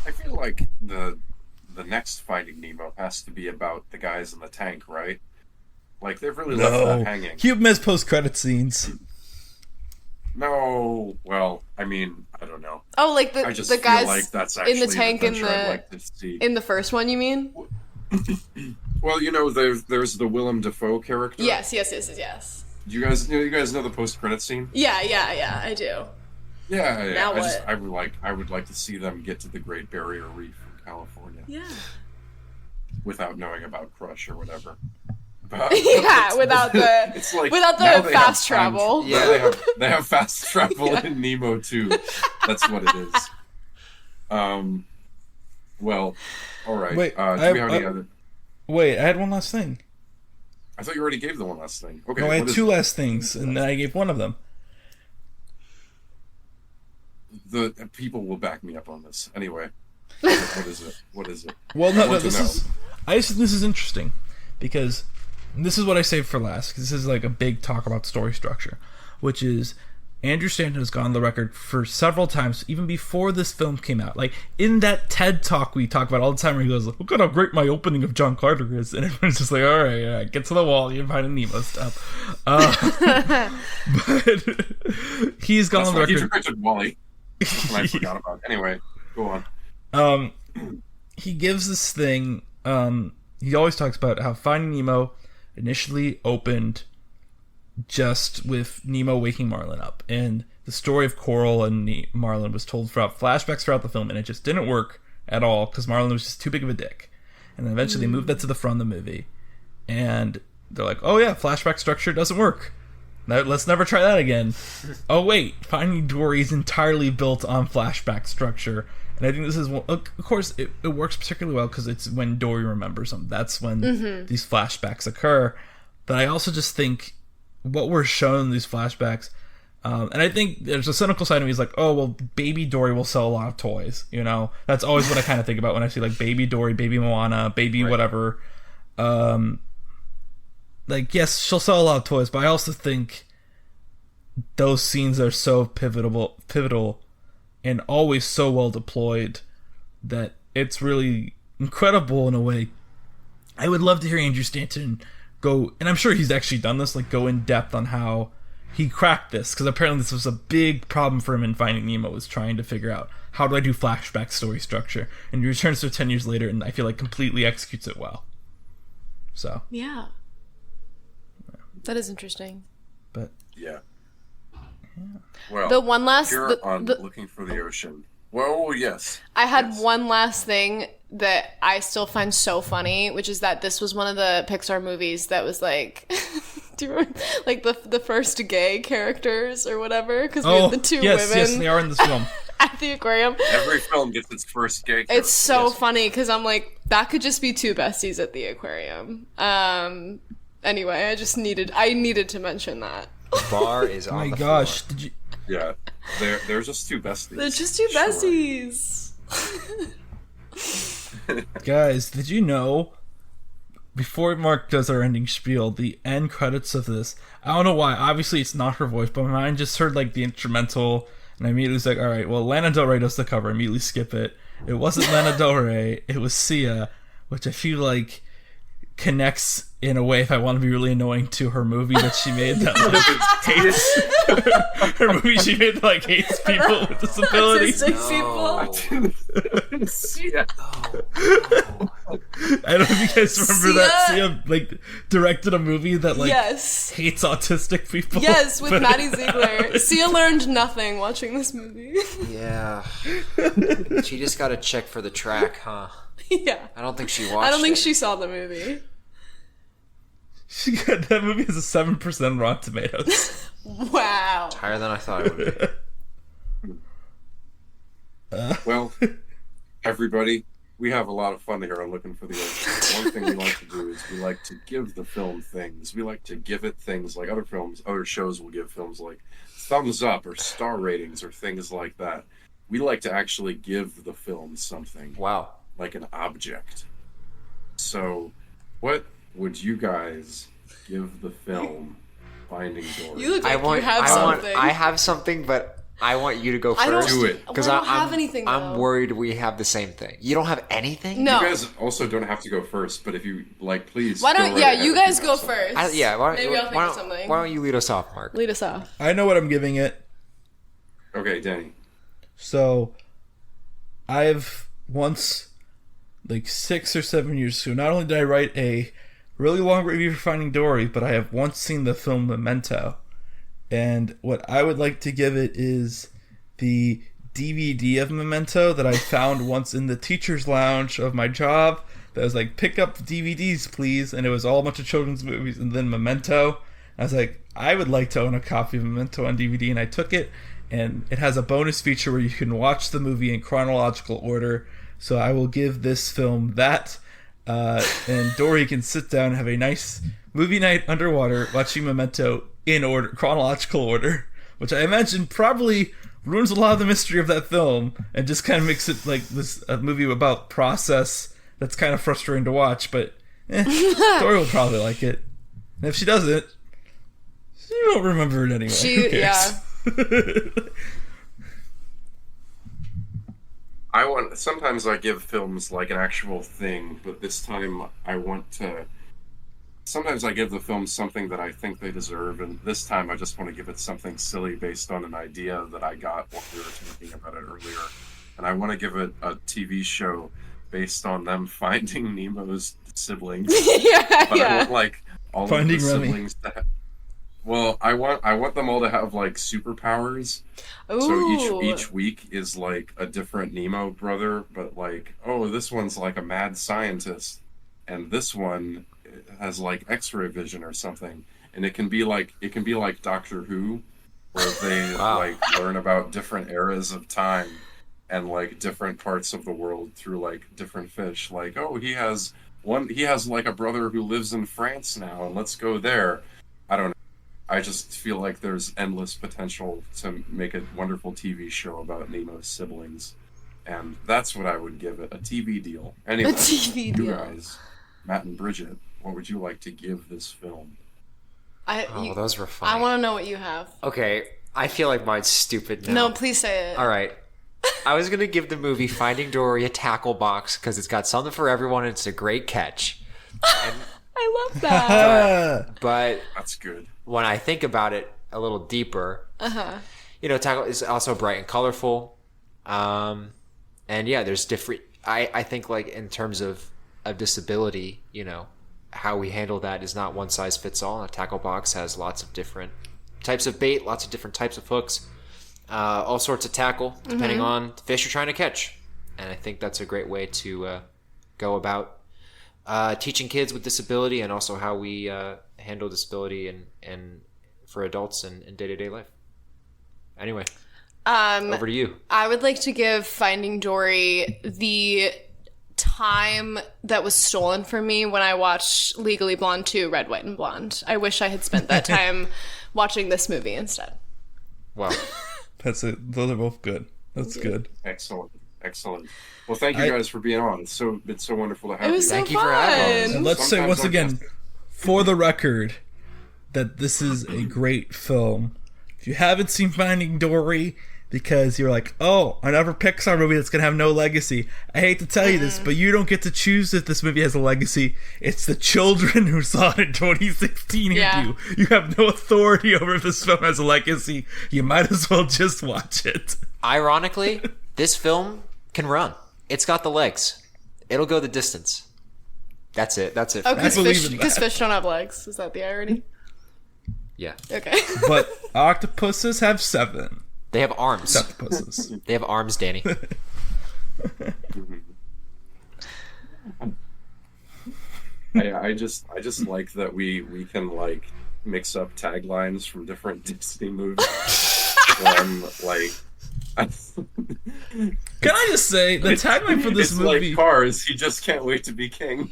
I feel like the next Finding Nemo has to be about the guys in the tank, right? Like they've really left that hanging. You've missed post-credit scenes. No, well, I mean, I don't know. Oh, like the guys like that's in the tank in the first one, you mean? Well, there's the Willem Dafoe character. Yes. You guys know the post-credit scene? Yeah, I do. Yeah. Now what? I would like to see them get to the Great Barrier Reef in California. Yeah. Without knowing about Crush or whatever. Yeah, without the fast travel. Yeah, they have fast travel in Nemo too. That's what it is. Well, all right. Wait, do we have any other? Wait, I had one last thing. I thought you already gave the one last thing. Okay. No, I had 2 last things, and then I gave one of them. The people will back me up on this. Anyway, what is it? Well, no, this is interesting because this is what I saved for last, because this is like a big talk about story structure, which is Andrew Stanton has gone on the record for several times, even before this film came out. Like in that TED talk we talk about all the time, where he goes, "Look at how great my opening of John Carter is," and everyone's just like, "All right, get to the wall, you're Finding Nemo stuff." But he's gone on the record. He directed Wall-E. I forgot about. Anyway, go on. He gives this thing. He always talks about how Finding Nemo initially opened just with Nemo waking Marlin up, and the story of Coral and Marlin was told throughout flashbacks throughout the film, and it just didn't work at all because Marlin was just too big of a dick. And then eventually they moved that to the front of the movie, and they're like, "Oh yeah, flashback structure doesn't work. Now, let's never try that again." Oh wait, Finding Dory is entirely built on flashback structure, and I think this is one. Of course, it works particularly well because it's when Dory remembers them. That's when these flashbacks occur. But I also just think what we're shown in these flashbacks. And I think there's a cynical side of me is like, oh, well, baby Dory will sell a lot of toys, you know? That's always what I kind of think about when I see, like, baby Dory, baby Moana, baby whatever. Like, yes, she'll sell a lot of toys, but I also think those scenes are so pivotal and always so well deployed that it's really incredible in a way. I would love to hear Andrew Stanton go, and I'm sure he's actually done this, like, go in depth on how he cracked this, because apparently this was a big problem for him in Finding Nemo, was trying to figure out, how do I do flashback story structure? And he returns to it 10 years later, and I feel like completely executes it well. So. Yeah. That is interesting. But. Yeah. Well, the one last... You're on Looking for the Ocean. Well, yes. I had one last thing that I still find so funny, which is that this was one of the Pixar movies that was like, do you remember, like the first gay characters or whatever? Because we had the two women. Yes, they are in this film. At the aquarium. Every film gets its first gay character. It's so funny because I'm like, that could just be two besties at the aquarium. Anyway, I needed to mention that. The bar is on the floor. Did you... Yeah, they're just two besties. They're just two besties. Guys, did you know, before Mark does our ending spiel, the end credits of this, I don't know why, obviously it's not her voice, but my mind just heard like the instrumental, and I immediately was like, alright, well, Lana Del Rey does the cover, I immediately skip it. It wasn't Lana Del Rey, it was Sia, which I feel like connects in a way, if I want to be really annoying, to her movie that she made that hates her movie she made that like hates people with disabilities. Yeah. I don't know if you guys remember that Sia like directed a movie that like hates autistic people. Yes, with Maddie Ziegler. Sia learned nothing watching this movie. Yeah. She just got a check for the track, huh? Yeah. I don't think she watched it. I don't think she saw the movie. She got that movie has a 7% Rotten Tomatoes. Wow. Higher than I thought it would be. Well, everybody, we have a lot of fun here on Looking for the Ocean. One thing we like to do is we like to give the film things. We like to give it things like other shows will give films like thumbs up or star ratings or things like that. We like to actually give the film something. Wow. Like an object. So, what would you guys give the film Finding Dory? You look like you have something. I have something, but I want you to go first. I don't do it. Because I don't have anything, though. I'm worried we have the same thing. You don't have anything? No. You guys also don't have to go first, but if you like, please. Why don't you guys go first? Maybe I'll think of something. Why don't you lead us off, Mark? Lead us off. I know what I'm giving it. Okay, Danny. So, I've once, like 6 or 7 years ago, not only did I write a really long review for Finding Dory, but I have once seen the film Memento. And what I would like to give it is the DVD of Memento that I found once in the teacher's lounge of my job. That was like, pick up DVDs, please. And it was all a bunch of children's movies and then Memento. I was like, I would like to own a copy of Memento on DVD. And I took it. And it has a bonus feature where you can watch the movie in chronological order. So I will give this film that. And Dory can sit down and have a nice movie night underwater watching Memento in order, chronological order, which I imagine probably ruins a lot of the mystery of that film and just kind of makes it like this a movie about process that's kind of frustrating to watch. But Dory will probably like it, and if she doesn't, she won't remember it anyway. Who cares? Sometimes I give films like an actual thing, but this time sometimes I give the film something that I think they deserve, and this time I just want to give it something silly based on an idea that I got when we were talking about it earlier. And I want to give it a TV show based on them finding Nemo's siblings. I want like all Finding of the Remy. siblings to well, I want them all to have like superpowers. Ooh. So each week is like a different Nemo brother, but like, oh, this one's like a mad scientist, and this one has like X-ray vision or something, and it can be like Doctor Who, where they like learn about different eras of time and like different parts of the world through like different fish. Like, oh, he has like a brother who lives in France now, and let's go there. I don't know. I just feel like there's endless potential to make a wonderful TV show about Nemo's siblings. And that's what I would give it, a TV deal. Anyway, A TV you deal. guys, Matt and Bridget, what would you like to give this film? Those were fun. I want to know what you have. Okay, I feel like mine's stupid now. No, please say it. All right. I was going to give the movie Finding Dory a tackle box because it's got something for everyone and it's a great catch. And, I love that. but That's good. when I think about it a little deeper, tackle is also bright and colorful. And yeah, there's different, I think like in terms of disability, how we handle that is not one size fits all. A tackle box has lots of different types of bait, lots of different types of hooks, all sorts of tackle, depending on the fish you're trying to catch. And I think that's a great way to go about teaching kids with disability and also how we handle disability and for adults in day-to-day life. Anyway, over to you. I would like to give Finding Dory the time that was stolen from me when I watched Legally Blonde 2, Red, White, and Blonde. I wish I had spent that time watching this movie instead. Wow. That's it. Those are both good. That's good. Excellent. Well, thank you guys for being on. It's so wonderful to have you. It was so Thank you fun. for having us. And let's say Sometimes once again, for the record, that this is a great film. If you haven't seen Finding Dory because you're like, oh, another Pixar movie that's going to have no legacy, I hate to tell you this, but you don't get to choose if this movie has a legacy. It's the children who saw it in 2016 who do. You have no authority over if this film has a legacy. You might as well just watch it. Ironically, this film can run. It's got the legs. It'll go the distance. That's it. Oh, because fish don't have legs. Is that the irony? Yeah. Okay. But octopuses have 7. They have arms. Octopuses. They have arms, Danny. I just like that we can like mix up taglines from different Disney movies. Can I just say the tagline for this it's movie? Like Cars, he just can't wait to be king.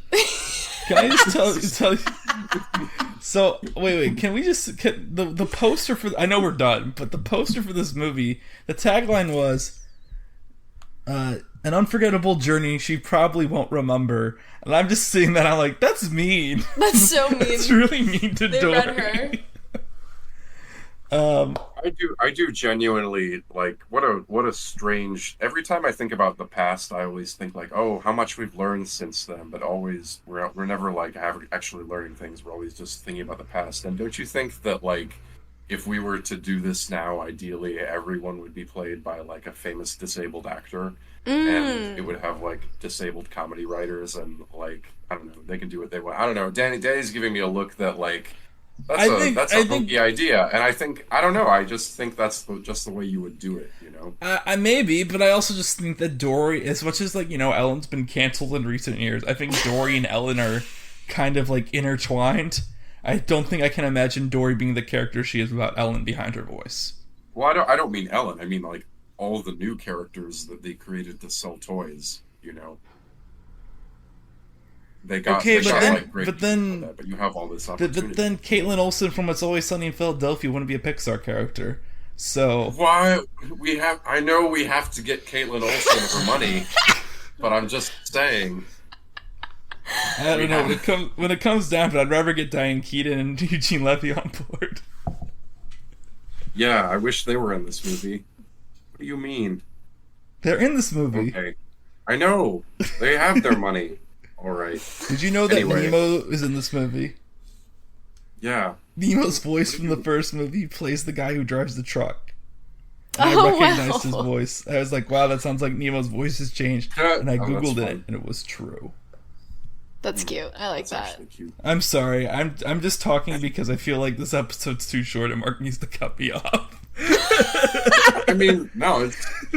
Can I just tell you? So wait. Can we just the poster for? I know we're done, but the poster for this movie, the tagline was, "An unforgettable journey she probably won't remember." And I'm just seeing that. I'm like, that's mean. That's so mean. That's really mean to They Dory. read her. I do genuinely like what a strange. Every time I think about the past, I always think like, oh, how much we've learned since then. But always we're never like actually learning things. We're always just thinking about the past. And don't you think that like if we were to do this now, ideally everyone would be played by like a famous disabled actor, and it would have like disabled comedy writers and like I don't know, they can do what they want. I don't know. Danny's giving me a look that like. That's a hokey idea, and I don't know. I just think that's just the way you would do it, you know. I maybe, but I also just think that Dory, as much as like Ellen's been canceled in recent years, I think Dory and Ellen are kind of like intertwined. I don't think I can imagine Dory being the character she is without Ellen behind her voice. Well, I don't mean Ellen. I mean like all the new characters that they created to sell toys, you know. But you have all this opportunity. But then Caitlin Olsen from It's Always Sunny in Philadelphia wouldn't be a Pixar character. So why I know we have to get Caitlin Olsen for money, but I'm just saying. I don't know. When it comes down to it, I'd rather get Diane Keaton and Eugene Levy on board. Yeah, I wish they were in this movie. What do you mean? They're in this movie. Okay. I know. They have their money. All right. Did you know that Nemo is in this movie? Yeah. Nemo's voice from the first movie plays the guy who drives the truck. And I recognized his voice. I was like, wow, that sounds like Nemo's voice has changed. And I Googled it, and it was true. That's cute. I like that. I'm sorry. I'm just talking because I feel like this episode's too short and Mark needs to cut me off. I mean, no,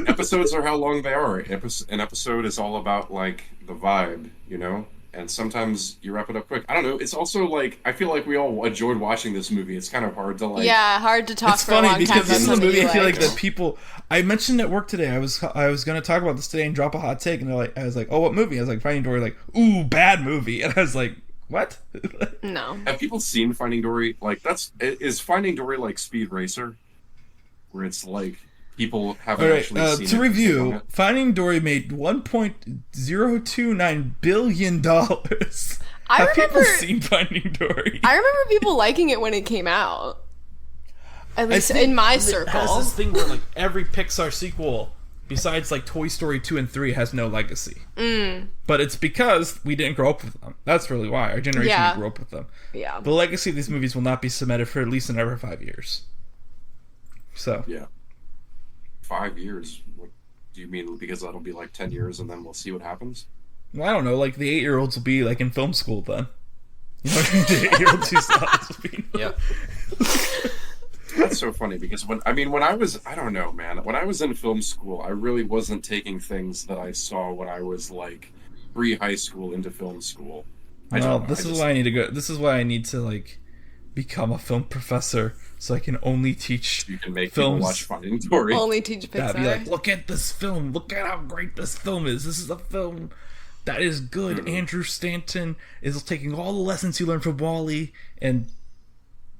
episodes are how long they are. An episode is all about, like, the vibe, you know? And sometimes you wrap it up quick. I don't know. It's also, like, I feel like we all enjoyed watching this movie. It's kind of hard to, like... Yeah, hard to talk it's for a long time. It's funny because this is a movie I feel like liked. that people... I mentioned at work today, I was going to talk about this today and drop a hot take, and I was like, oh, what movie? I was like, Finding Dory, like, ooh, bad movie. And I was like, What? No. Have people seen Finding Dory? Like, is Finding Dory like Speed Racer? Where it's like people haven't actually seen it. To review, Finding Dory made $1.029 billion. Have people seen Finding Dory? I remember people liking it when it came out. At least in my circle. It has this thing where like every Pixar sequel, besides like Toy Story 2 and 3, has no legacy. But it's because we didn't grow up with them. That's really why. Our generation grew up with them. Yeah. The legacy of these movies will not be cemented for at least another 5 years. So. Yeah. 5 years? What do you mean? Because that'll be like 10 years and then we'll see what happens? Well, I don't know. Like, the 8-year-olds will be like in film school then. You know what I mean? The 8-year-olds who saw this will be. Yep. That's so funny because when I don't know, man. When I was in film school, I really wasn't taking things that I saw when I was like pre-high school into film school. This is why I need to go. This is why I need to like become a film professor so I can only teach. You can make films. people watch Finding Dory. Only teach Pixar. Be like, look at this film. Look at how great this film is. This is a film that is good. Andrew Stanton is taking all the lessons he learned from WALL-E and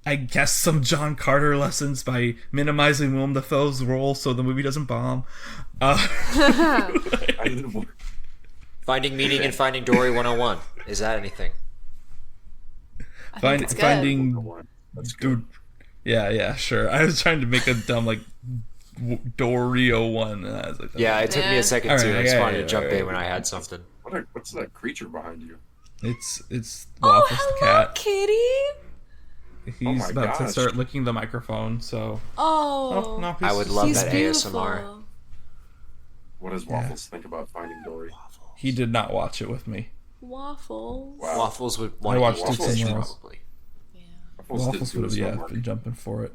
I guess some John Carter lessons by minimizing Willem Dafoe's role so the movie doesn't bomb. Finding Meaning in Finding Dory 101. Is that anything? Finding... Dude, yeah, sure. I was trying to make a dumb, like, Dory 01. And I was like, yeah, it took me a second, too. It's funny to jump in when I had something. What's that creature behind you? It's Waffles the cat. Kitty! He's about to start licking the microphone, so... Oh, no, I would love that beautiful. ASMR. What does Waffles think about Finding Dory? He did not watch it with me. Waffles. Wow. Waffles would I want watched to it watch somewhere it, else. probably. Waffles would have been jumping for it.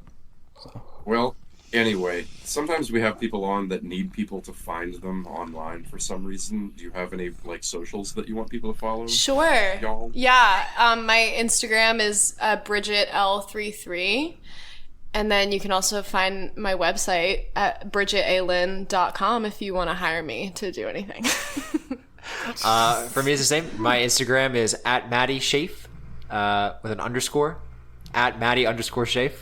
So. Well, anyway, sometimes we have people on that need people to find them online for some reason. Do you have any like socials that you want people to follow? Sure. Y'all? Yeah. My Instagram is BridgetL33. And then you can also find my website at bridgetalyn.com if you want to hire me to do anything. For me, it's the same. My Instagram is at Maddie Sheaffer, with an underscore. At Maddie_Sheaffer.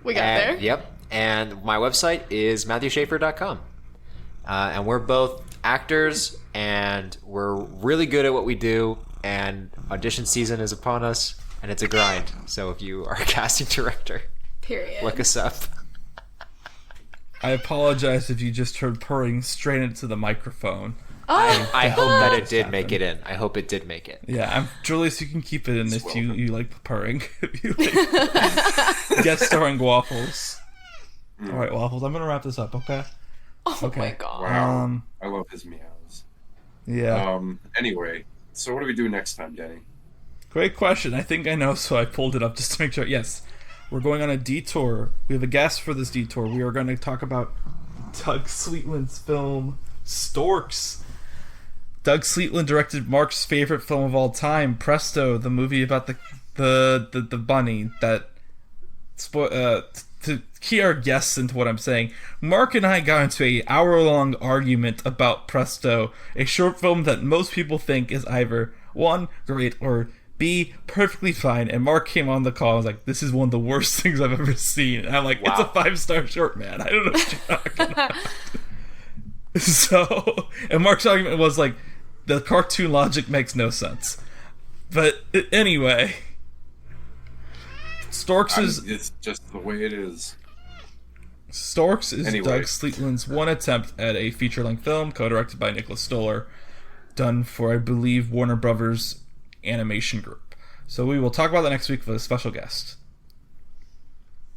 We got there. Yep. And my website is MatthewScheaffer.com. And we're both actors, and we're really good at what we do, and audition season is upon us, and it's a grind. So if you are a casting director, look us up. I apologize if you just heard purring straight into the microphone. I hope that it did make it in. I hope it did make it. Yeah, Julius, you can keep it in if you like the purring. If you like guest starring Waffles. All right, Waffles, I'm gonna wrap this up, okay? Oh my god! Wow, I love his meows. Yeah. Anyway, so what do we do next time, Danny? Great question. I think I know, so I pulled it up just to make sure. Yes, we're going on a detour. We have a guest for this detour. We are going to talk about Doug Sweetland's film Storks. Doug Sweetland directed Mark's favorite film of all time, Presto, the movie about the bunny that to key our guests into what I'm saying, Mark and I got into an hour-long argument about Presto, a short film that most people think is either 1, great, or B, perfectly fine. And Mark came on the call and was like, this is one of the worst things I've ever seen. And I'm like, wow. It's a 5-star short, man. I don't know what you're talking about. So, and Mark's argument was like, the cartoon logic makes no sense. But anyway, Storks is... It's just the way it is. Storks is Doug Sweetland's one attempt at a feature-length film, co-directed by Nicholas Stoller, done for, I believe, Warner Brothers Animation Group. So we will talk about that next week with a special guest.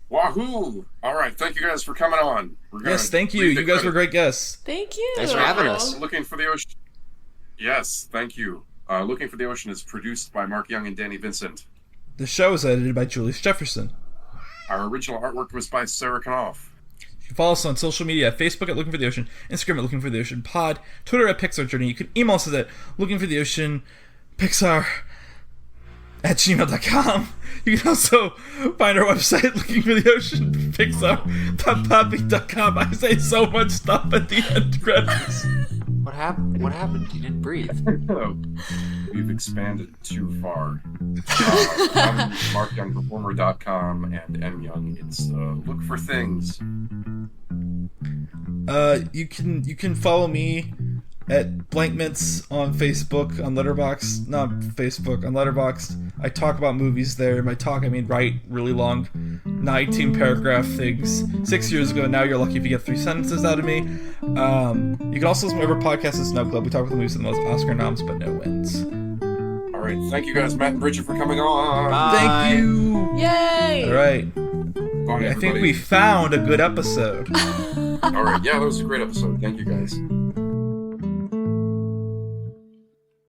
Wahoo! All right, thank you guys for coming on. Yes, thank you. You guys were great guests. Thank you. Thanks for having us. Looking for the Ocean. Yes, thank you. Looking for the Ocean is produced by Mark Young and Danny Vincent. The show is edited by Julius Jefferson. Our original artwork was by Sarah Knopf. You can follow us on social media at Facebook at Looking for the Ocean, Instagram at Looking for the Ocean Pod, Twitter at Pixar Journey. You can email us at lookingfortheoceanpixar@gmail.com. You can also find our website, lookingfortheoceanpixar.poppy.com. I say so much stuff at the end credits. What happened? You didn't breathe. we've expanded too far. I'm markyoungperformer.com and myoung. It's look for things. You can follow me at Blank Mints on Facebook, on Letterboxd, not Facebook, on Letterboxd. I talk about movies there. By talk, I mean write really long 19-paragraph things. 6 years ago, now you're lucky if you get 3 sentences out of me. You can also listen to whatever podcast is Snub Club. We talk about the movies with the most Oscar noms, but no wins. All right, thank you guys, Matt and Bridget, for coming on. Bye. Thank you! Yay! All right. Bye, I think everybody. we found a good episode. All right, yeah, that was a great episode. Thank you guys.